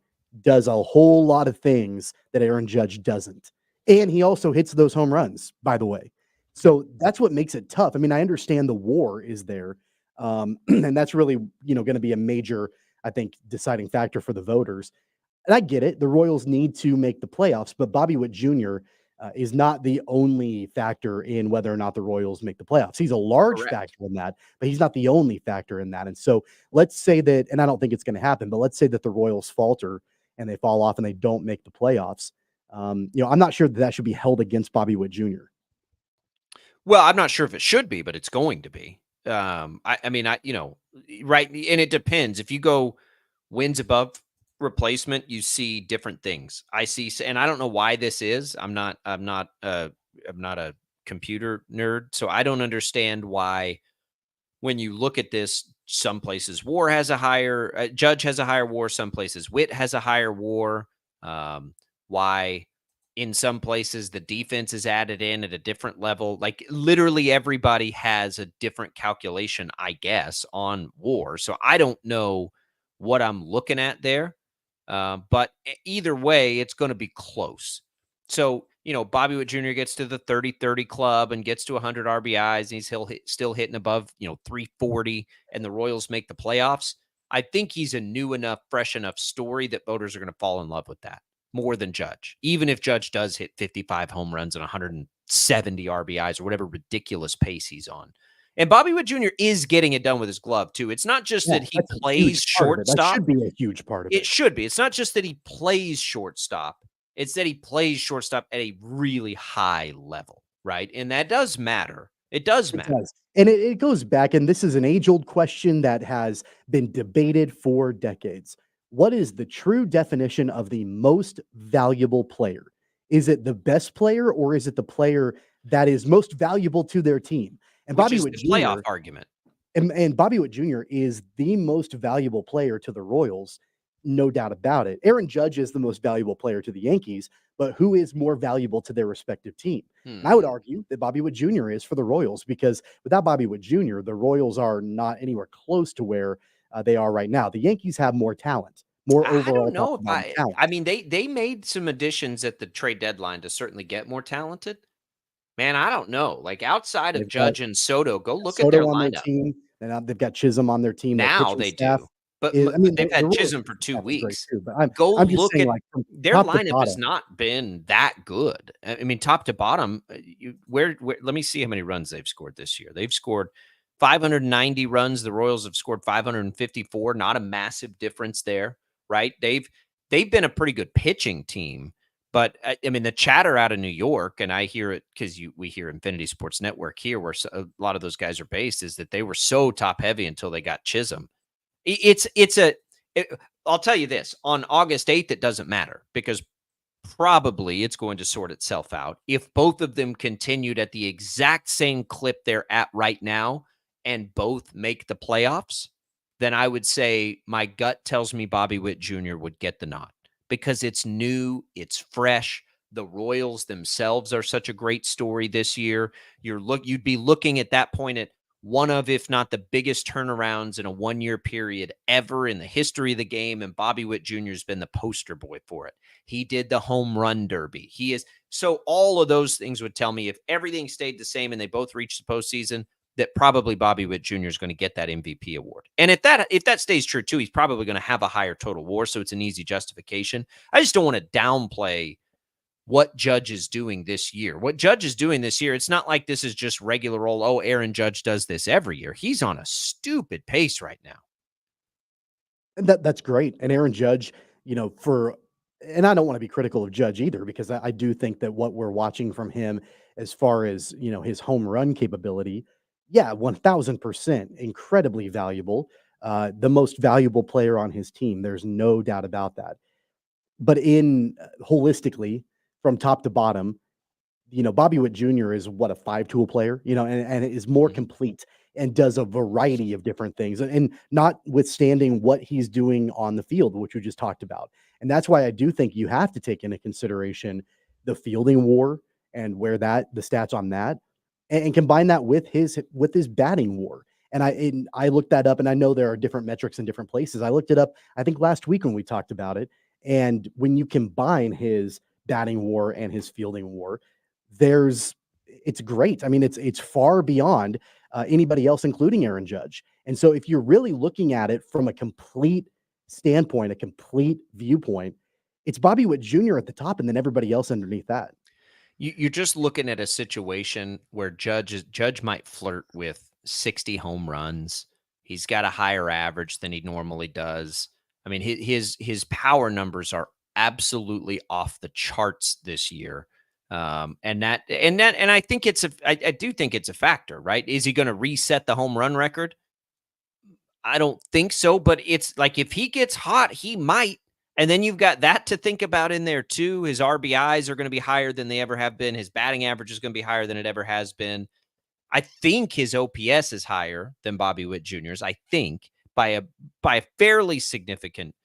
does a whole lot of things that Aaron Judge doesn't. And he also hits those home runs, by the way. So that's what makes it tough. I understand the WAR is there. And that's really, going to be a major, I think, deciding factor for the voters. And I get it. The Royals need to make the playoffs, but Bobby Witt Jr. Is not the only factor in whether or not the Royals make the playoffs. He's a large factor in that, but he's not the only factor in that. And so let's say that, and I don't think it's going to happen, but let's say that the Royals falter and they fall off and they don't make the playoffs. I'm not sure that should be held against Bobby Witt Jr. Well, I'm not sure if it should be, but it's going to be. Right. And it depends. If you go wins above replacement, you see different things. I see, and I don't know why this is. I'm not a computer nerd, so I don't understand why when you look at this, some places WAR has a higher, Judge has a higher WAR, some places Witt has a higher WAR. Why in some places the defense is added in at a different level. Like literally everybody has a different calculation, I guess, on WAR. So I don't know what I'm looking at there. But either way, it's going to be close. So, Bobby Witt Jr. gets to the 30-30 club and gets to 100 RBIs, and he's still hitting above, 340, and the Royals make the playoffs. I think he's a new enough, fresh enough story that voters are going to fall in love with that more than Judge. Even if Judge does hit 55 home runs and 170 RBIs or whatever ridiculous pace he's on. And Bobby Witt Jr. is getting it done with his glove, too. It's not just that he plays shortstop. That should be a huge part of it. It should be. It's not just that he plays shortstop. It's that he plays shortstop at a really high level. right? And that does matter. It does It matter. does. And it goes back, and this is an age-old question that has been debated for decades. What is the true definition of the most valuable player? Is it the best player, or is it the player that is most valuable to their team? And Which Bobby is Witt the playoff Jr. argument. And Bobby Witt Jr. is the most valuable player to the Royals, no doubt about it. Aaron Judge is the most valuable player to the Yankees, but who is more valuable to their respective team? And I would argue that Bobby Witt Jr. is for the Royals, because without Bobby Witt Jr., the Royals are not anywhere close to where they are right now. The Yankees have more talent, more I overall don't know top-to-bottom if talent. I mean, they made some additions at the trade deadline to certainly get more talented. Man, I don't know. Like, outside of They've got Judge and Soto, go look at their Soto on their lineup. team, and they've got Chisholm on their team. Their Now pitching they staff do. But is, I mean, they've the had Royals Chisholm for 2 staff is great weeks. too, but Go I'm just look saying, at like, from their top to lineup has bottom. not been that good. I mean, top to bottom, where let me see how many runs they've scored this year. They've scored 590 runs. The Royals have scored 554. Not a massive difference there, right? They've been a pretty good pitching team. But I mean, the chatter out of New York, and I hear it because we hear Infinity Sports Network here, where a lot of those guys are based, is that they were so top heavy until they got Chisholm. I'll tell you this: on August 8th, it doesn't matter, because probably it's going to sort itself out. If both of them continued at the exact same clip they're at right now, and both make the playoffs, then I would say my gut tells me Bobby Witt Jr. would get the nod, because it's new, it's fresh. The Royals themselves are such a great story this year. You'd be looking at that point at one of, if not the biggest turnarounds in a one-year period ever in the history of the game, and Bobby Witt Jr. has been the poster boy for it. He did the home run derby. So all of those things would tell me, if everything stayed the same and they both reached the postseason, that probably Bobby Witt Jr. is going to get that MVP award. And if that stays true too, he's probably going to have a higher total WAR, so it's an easy justification. I just don't want to downplay what Judge is doing this year. What Judge is doing this year, it's not like this is just regular old, Aaron Judge does this every year. He's on a stupid pace right now. And that's great. And Aaron Judge, and I don't want to be critical of Judge either, because I do think that what we're watching from him as far as, his home run capability, 1000% incredibly valuable. The most valuable player on his team. There's no doubt about that. But holistically, from top to bottom, Bobby Witt Jr. is what, a 5-tool player, and is more complete and does a variety of different things, and notwithstanding what he's doing on the field, which we just talked about. And that's why I do think you have to take into consideration the fielding WAR and the stats on that, and combine that with his batting WAR. And I looked that up, and I know there are different metrics in different places. I looked it up, I think last week when we talked about it. And when you combine his batting WAR and his fielding WAR, it's great. I mean, it's far beyond anybody else, including Aaron Judge. And so if you're really looking at it from a complete standpoint, a complete viewpoint, it's Bobby Witt Jr. at the top, and then everybody else underneath that. You're just looking at a situation where Judge might flirt with 60 home runs. He's got a higher average than he normally does. I mean, his power numbers are absolutely off the charts this year. And I think I do think it's a factor, right? Is he going to reset the home run record? I don't think so, but it's like, if he gets hot, he might. And then you've got that to think about in there too. His RBIs are going to be higher than they ever have been. His batting average is going to be higher than it ever has been. I think his OPS is higher than Bobby Witt Jr.'s. I think by a fairly significant,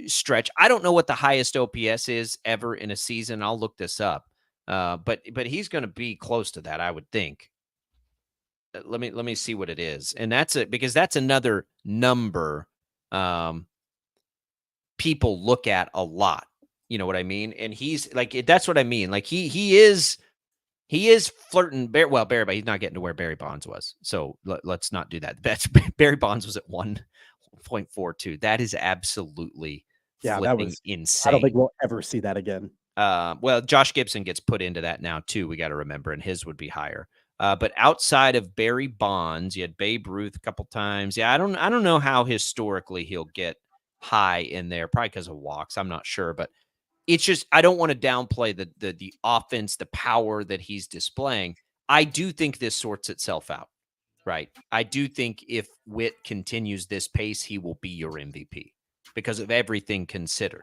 stretch. I don't know what the highest OPS is ever in a season. I'll look this up. But he's going to be close to that, I would think. Let me see what it is. And because that's another number people look at a lot. You know what I mean? And he's like, that's what I mean. Like he is flirting. Barry, he's not getting to where Barry Bonds was. So let's not do that. Barry Bonds was at 1.42. That is absolutely insane. I don't think we'll ever see that again. Well, Josh Gibson gets put into that now too. We got to remember, and his would be higher. But outside of Barry Bonds, you had Babe Ruth a couple times. Yeah, I don't know how historically he'll get high in there. Probably because of walks. I'm not sure, but it's just, I don't want to downplay the offense, the power that he's displaying. I do think this sorts itself out, right? I do think if Witt continues this pace, he will be your MVP because of everything considered.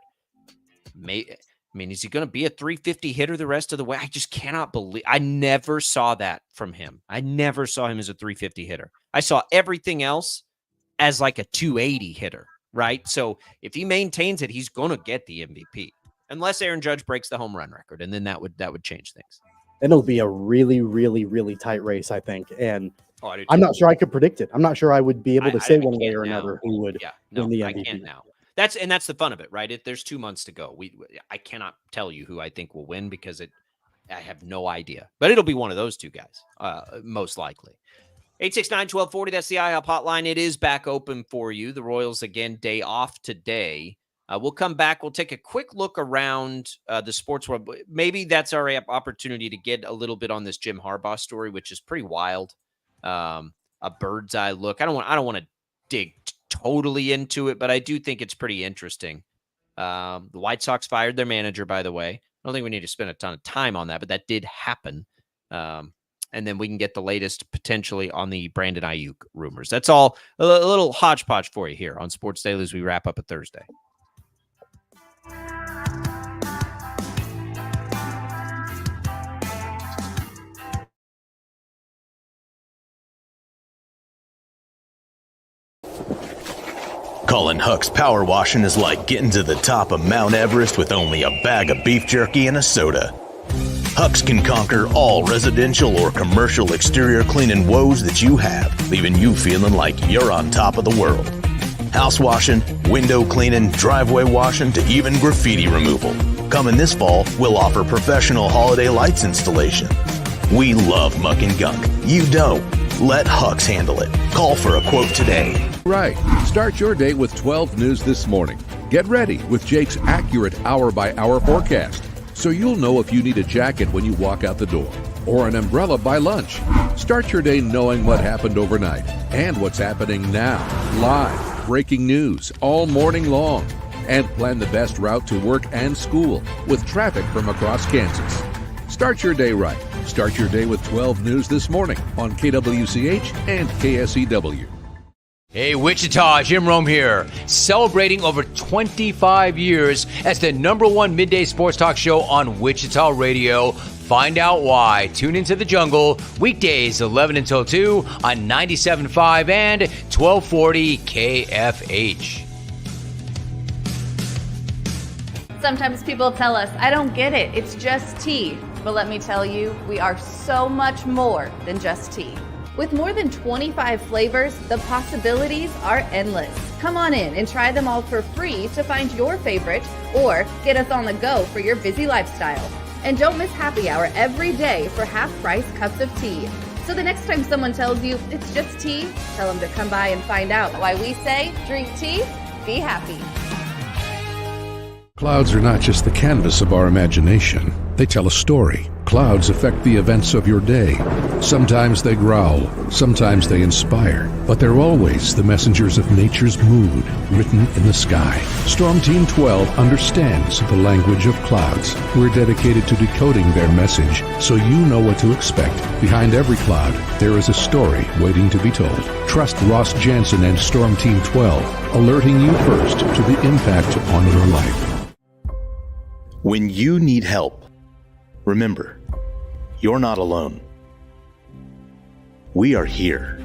Is he going to be a 350 hitter the rest of the way? I just cannot believe. I never saw that from him. I never saw him as a 350 hitter. I saw everything else as like a 280 hitter, right? So if he maintains it, he's going to get the MVP. Unless Aaron Judge breaks the home run record, and then that would change things. And it'll be a really, really, really tight race, I think. And I'm not sure I could predict it. I'm not sure I would be able to say one way or another who would win the MVP. I can't now. That's the fun of it, right? There's 2 months to go. I cannot tell you who I think will win because I have no idea. But it'll be one of those two guys, most likely. 869-1240, that's the IHOP hotline. It is back open for you. The Royals, again, day off today. We'll come back. We'll take a quick look around the sports world. Maybe that's our opportunity to get a little bit on this Jim Harbaugh story, which is pretty wild. A bird's eye look. I don't want to dig totally into it, but I do think it's pretty interesting. The White Sox fired their manager, by the way. I don't think we need to spend a ton of time on that, but that did happen. And then we can get the latest potentially on the Brandon Ayuk rumors. That's all a little hodgepodge for you here on Sports Daily as we wrap up a Thursday. Colin Huck's power washing is like getting to the top of Mount Everest with only a bag of beef jerky and a soda. Huck's can conquer all residential or commercial exterior cleaning woes that you have, leaving you feeling like you're on top of the world. House washing, window cleaning, driveway washing, to even graffiti removal. Coming this fall, we'll offer professional holiday lights installation. We love muck and gunk. You don't. Let Huck's handle it. Call for a quote today. Right. Start your day with 12 News this morning. Get ready with Jake's accurate hour-by-hour forecast, so you'll know if you need a jacket when you walk out the door or an umbrella by lunch. Start your day knowing what happened overnight and what's happening now. Live, breaking news all morning long. And plan the best route to work and school with traffic from across Kansas. Start your day right. Start your day with 12 News this morning on KWCH and KSEW. Hey, Wichita, Jim Rome here, celebrating over 25 years as the #1 midday sports talk show on Wichita Radio. Find out why. Tune into the jungle, weekdays 11 until 2 on 97.5 and 1240 KFH. Sometimes people tell us, I don't get it, it's just tea. But let me tell you, we are so much more than just tea. With more than 25 flavors, the possibilities are endless. Come on in and try them all for free to find your favorite or get us on the go for your busy lifestyle. And don't miss happy hour every day for half-price cups of tea. So the next time someone tells you it's just tea, tell them to come by and find out why we say drink tea, be happy. Clouds are not just the canvas of our imagination. They tell a story. Clouds affect the events of your day. Sometimes they growl, sometimes they inspire, but they're always the messengers of nature's mood written in the sky. Storm Team 12 understands the language of clouds. We're dedicated to decoding their message so you know what to expect. Behind every cloud, there is a story waiting to be told. Trust Ross Jansen and Storm Team 12, alerting you first to the impact on your life. When you need help, remember, you're not alone. We are here.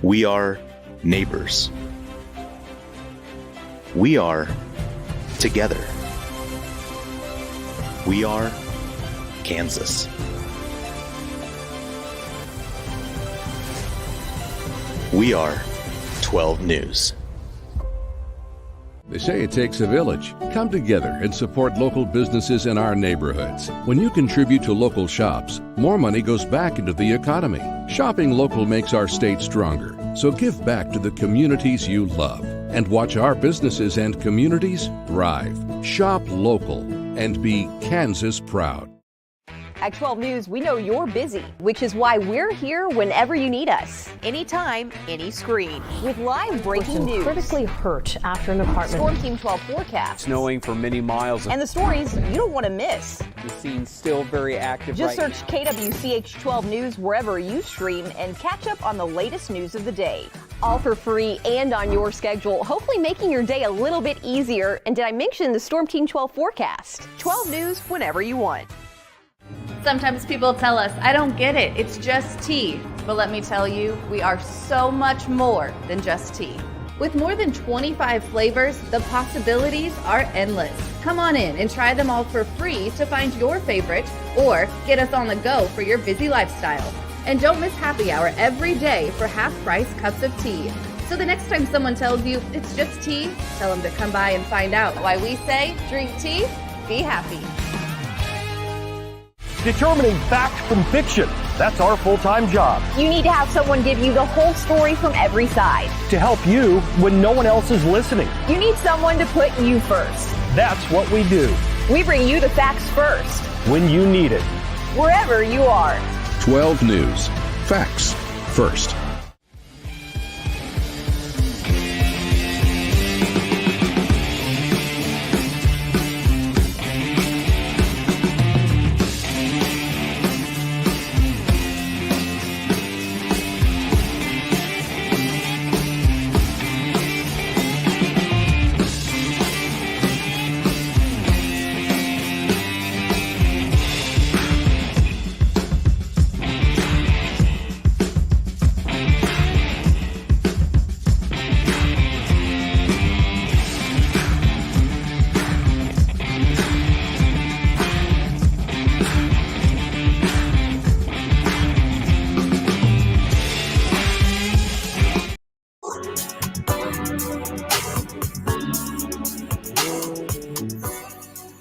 We are neighbors. We are together. We are Kansas. We are 12 News. They say it takes a village. Come together and support local businesses in our neighborhoods. When you contribute to local shops, more money goes back into the economy. Shopping local makes our state stronger. So give back to the communities you love and watch our businesses and communities thrive. Shop local and be Kansas proud. At 12 News, we know you're busy, which is why we're here whenever you need us. Anytime, any screen. With live breaking news. Critically hurt after an apartment. Storm Team 12 forecast. Snowing for many miles. And the stories you don't want to miss. The scene's still very active. Just right search KWCH 12 News wherever you stream and catch up on the latest news of the day. All for free and on your schedule, hopefully making your day a little bit easier. And did I mention the Storm Team 12 forecast? 12 News whenever you want. Sometimes people tell us, I don't get it, it's just tea. But let me tell you, we are so much more than just tea. With more than 25 flavors, the possibilities are endless. Come on in and try them all for free to find your favorite or get us on the go for your busy lifestyle. And don't miss happy hour every day for half-price cups of tea. So the next time someone tells you it's just tea, tell them to come by and find out why we say drink tea, be happy. Determining fact from fiction. That's our full-time job. You need to have someone give you the whole story from every side. To help you when no one else is listening. You need someone to put you first. That's what we do. We bring you the facts first. When you need it. Wherever you are. 12 News. Facts first.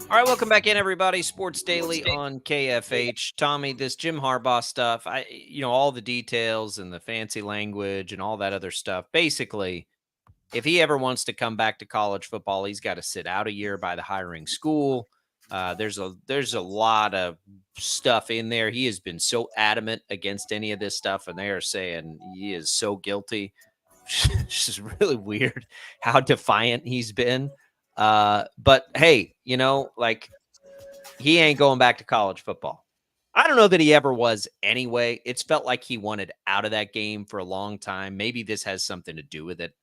All right, welcome back in, everybody. Sports Daily on KFH. Tommy, this Jim Harbaugh stuff, all the details and the fancy language and all that other stuff. Basically, if he ever wants to come back to college football, he's got to sit out a year by the hiring school. There's a lot of stuff in there. He has been so adamant against any of this stuff, and they are saying he is so guilty. It's just really weird how defiant he's been. But hey, he ain't going back to college football. I don't know that he ever was anyway. It's felt like he wanted out of that game for a long time. Maybe this has something to do with it,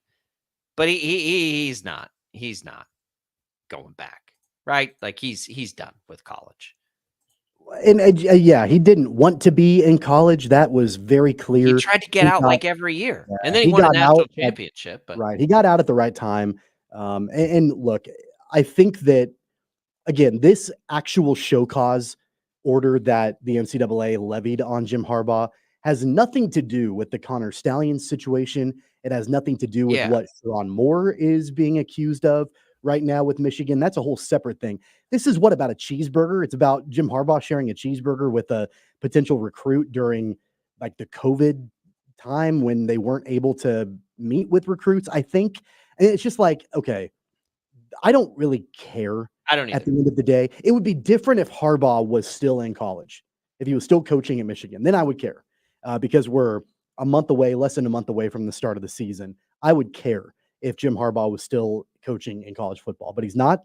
but he's not going back, right? Like he's done with college. And yeah, he didn't want to be in college. That was very clear. He tried to get out like every year, and then he won a national championship. But right, he got out at the right time. And look, I think that, again, this actual show cause order that the NCAA levied on Jim Harbaugh has nothing to do with the Connor Stallions situation. It has nothing to do with what Sharon Moore is being accused of right now with Michigan. That's a whole separate thing. This is about a cheeseburger. It's about Jim Harbaugh sharing a cheeseburger with a potential recruit during like the COVID time when they weren't able to meet with recruits, I think. And it's just like, okay, I don't really care. I don't either. At the end of the day. It would be different if Harbaugh was still in college, if he was still coaching at Michigan. Then I would care because we're less than a month away from the start of the season. I would care if Jim Harbaugh was still coaching in college football, but he's not.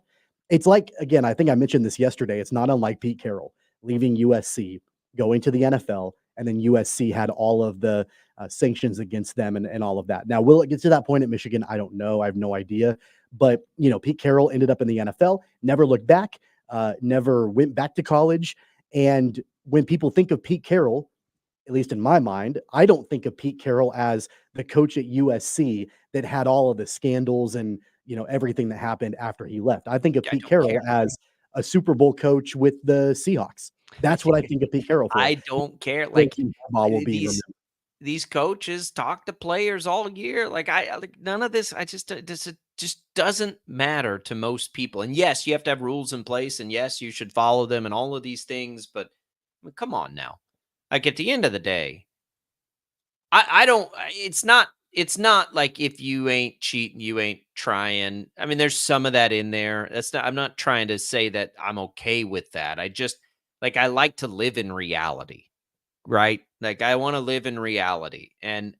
It's like, again, I think I mentioned this yesterday. It's not unlike Pete Carroll leaving USC, going to the NFL, and then USC had all of the sanctions against them and all of that. Now, will it get to that point at Michigan? I don't know. I have no idea. But, Pete Carroll ended up in the NFL, never looked back, never went back to college. And when people think of Pete Carroll, at least in my mind, I don't think of Pete Carroll as the coach at USC that had all of the scandals and, everything that happened after he left. I think of Pete Carroll as a Super Bowl coach with the Seahawks. That's what I think of Pete Carroll for. I don't care. Like will be these coaches talk to players all year. Like none of this. This just doesn't matter to most people. And yes, you have to have rules in place, and yes, you should follow them, and all of these things. But I mean, come on now. Like at the end of the day, I don't. It's not like if you ain't cheating, you ain't trying. I mean, there's some of that in there. I'm not trying to say that I'm okay with that. Like, I like to live in reality, right? Like, I want to live in reality. And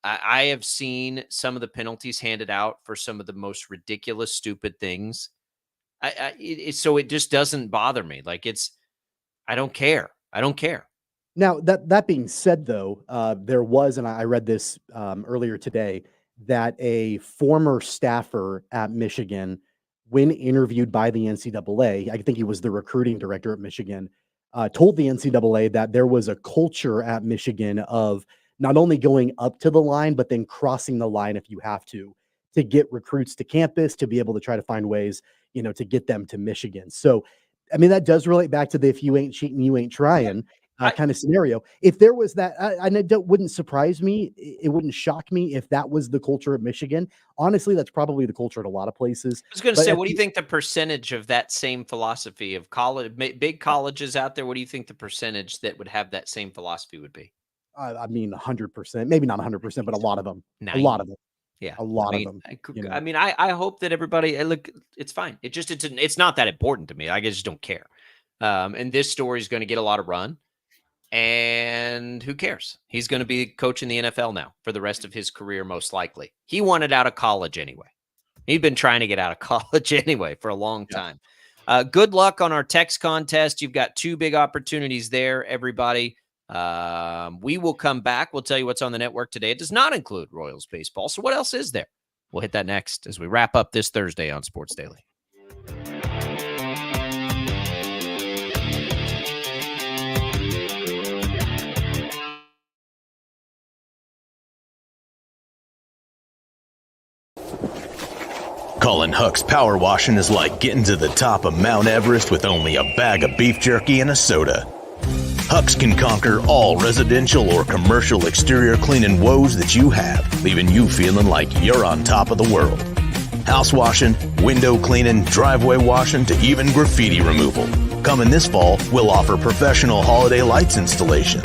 I have seen some of the penalties handed out for some of the most ridiculous, stupid things. So it just doesn't bother me. Like, I don't care. I don't care. Now, that being said, though, there was, and I read this earlier today, that a former staffer at Michigan, when interviewed by the NCAA, I think he was the recruiting director at Michigan, told the NCAA that there was a culture at Michigan of not only going up to the line, but then crossing the line if you have to get recruits to campus, to be able to try to find ways, to get them to Michigan. So, I mean, that does relate back to the if you ain't cheating, you ain't trying kind of scenario. If there was that, wouldn't surprise me. It wouldn't shock me if that was the culture at Michigan. Honestly, that's probably the culture at a lot of places. I was going to say, what do you think the percentage of that same philosophy of college, big colleges out there? What do you think the percentage that would have that same philosophy would be? I mean, 100%, maybe not 100%, but a lot of them. 90. A lot of them. Yeah, a lot of them. I mean, I hope that everybody look. It's fine. It's not that important to me. I just don't care. And this story is going to get a lot of run. And who cares? He's going to be coaching the NFL now for the rest of his career, most likely. He wanted out of college anyway. He'd been trying to get out of college anyway for a long time. Good luck on our text contest. You've got 2 big opportunities there, everybody. We will come back. We'll tell you what's on the network today. It does not include Royals baseball. So what else is there? We'll hit that next as we wrap up this Thursday on Sports Daily. Colin Huck's power washing is like getting to the top of Mount Everest with only a bag of beef jerky and a soda. Huck's can conquer all residential or commercial exterior cleaning woes that you have, leaving you feeling like you're on top of the world. House washing, window cleaning, driveway washing, to even graffiti removal. Coming this fall, we'll offer professional holiday lights installation.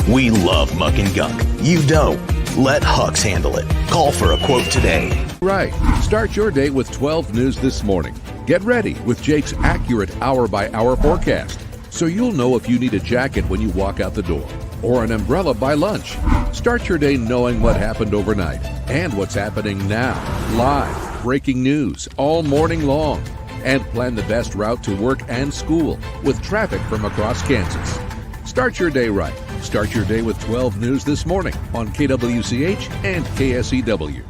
We love muck and gunk. You don't. Let Huck's handle it. Call for a quote today. Right. Start your day with 12 News this morning. Get ready with Jake's accurate hour-by-hour forecast, so you'll know if you need a jacket when you walk out the door or an umbrella by lunch. Start your day knowing what happened overnight and what's happening now. Live, breaking news all morning long. And plan the best route to work and school with traffic from across Kansas. Start your day right. Start your day with 12 News this morning on KWCH and KSEW.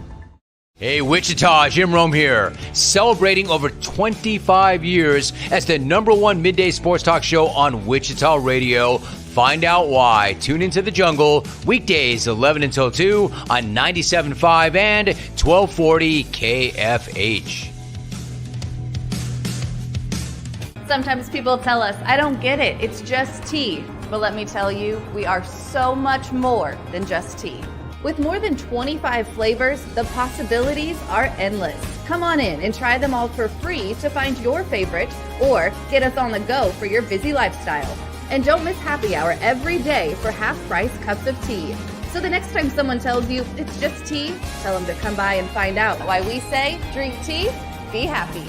Hey, Wichita, Jim Rome here, celebrating over 25 years as the #1 midday sports talk show on Wichita Radio. Find out why. Tune into The Jungle, weekdays 11 until 2 on 97.5 and 1240 KFH. Sometimes people tell us, I don't get it, it's just tea. But let me tell you, we are so much more than just tea. With more than 25 flavors, the possibilities are endless. Come on in and try them all for free to find your favorite or get us on the go for your busy lifestyle. And don't miss happy hour every day for half-price cups of tea. So the next time someone tells you it's just tea, tell them to come by and find out why we say drink tea, be happy.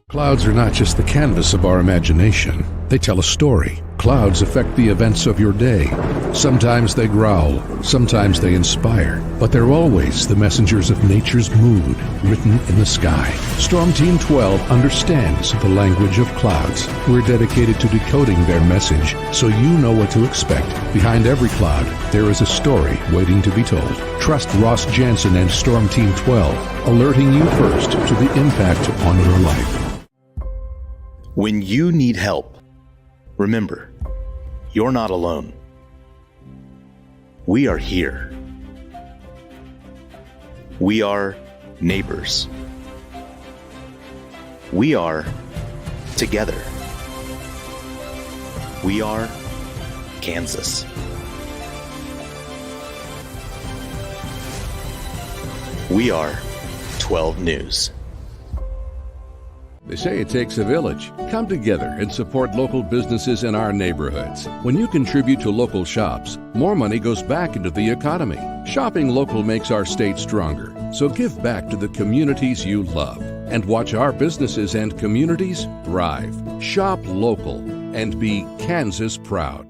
Clouds are not just the canvas of our imagination. They tell a story. Clouds affect the events of your day. Sometimes they growl, sometimes they inspire, but they're always the messengers of nature's mood written in the sky. Storm Team 12 understands the language of clouds. We're dedicated to decoding their message so you know what to expect. Behind every cloud, there is a story waiting to be told. Trust Ross Jansen and Storm Team 12, alerting you first to the impact on your life. When you need help, remember, you're not alone. We are here. We are neighbors. We are together. We are Kansas. We are 12 News. They say it takes a village. Come together and support local businesses in our neighborhoods. When you contribute to local shops, more money goes back into the economy. Shopping local makes our state stronger. So give back to the communities you love. and watch our businesses and communities thrive. Shop local and be Kansas proud.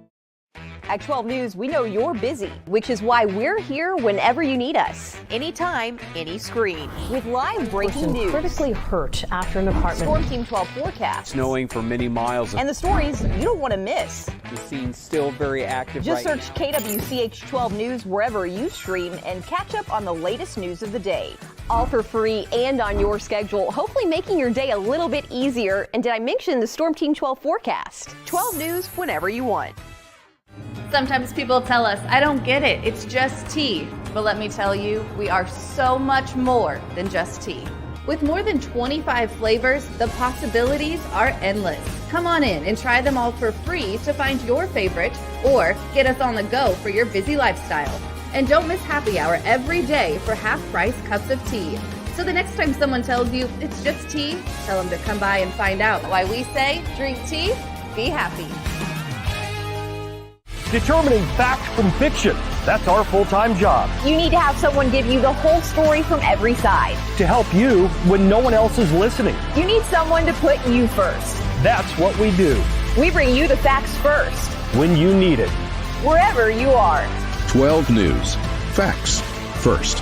At 12 News, we know you're busy, which is why we're here whenever you need us. Anytime, any screen. With live breaking news, critically hurt after an apartment. Storm Team 12 forecast, Snowing for many miles. and the stories you don't want to miss. The scene's still very active Just right search KWCH 12 News wherever you stream and catch up on the latest news of the day. All for free and on your schedule, hopefully making your day a little bit easier. And did I mention the Storm Team 12 forecast? 12 News whenever you want. Sometimes people tell us, I don't get it, it's just tea. But let me tell you, we are so much more than just tea. With more than 25 flavors, the possibilities are endless. Come on in and try them all for free to find your favorite or get us on the go for your busy lifestyle. And don't miss happy hour every day for half-price cups of tea. So the next time someone tells you it's just tea, tell them to come by and find out why we say drink tea, be happy. Determining fact from fiction. That's our full-time job. You need to have someone give you the whole story from every side. To help you when no one else is listening. You need someone to put you first. That's what we do. We bring you the facts first, When you need it. wherever you are. 12 News. Facts first.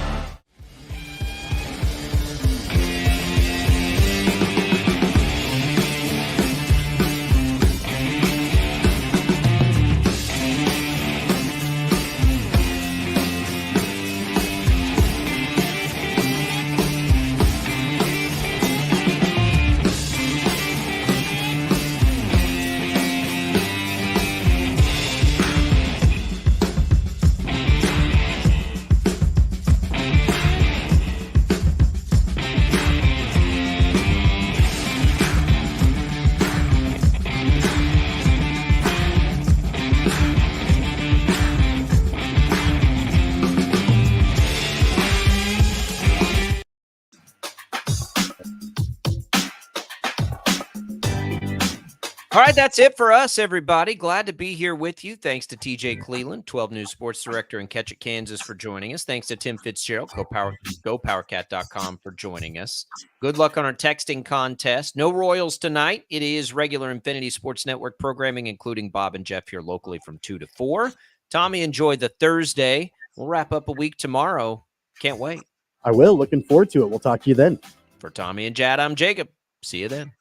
All right, that's it for us, everybody. Glad to be here with you. Thanks to TJ Cleland, 12 News Sports Director in Ketchick, Kansas, for joining us. Thanks to Tim Fitzgerald, GoPowerCat.com, for joining us. Good luck on our texting contest. No Royals tonight. It is regular Infinity Sports Network programming, including Bob and Jeff here locally from 2 to 4. Tommy, enjoy the Thursday. We'll wrap up a week tomorrow. Can't wait. I will. Looking forward to it. We'll talk to you then. For Tommy and Jad, I'm Jacob. See you then.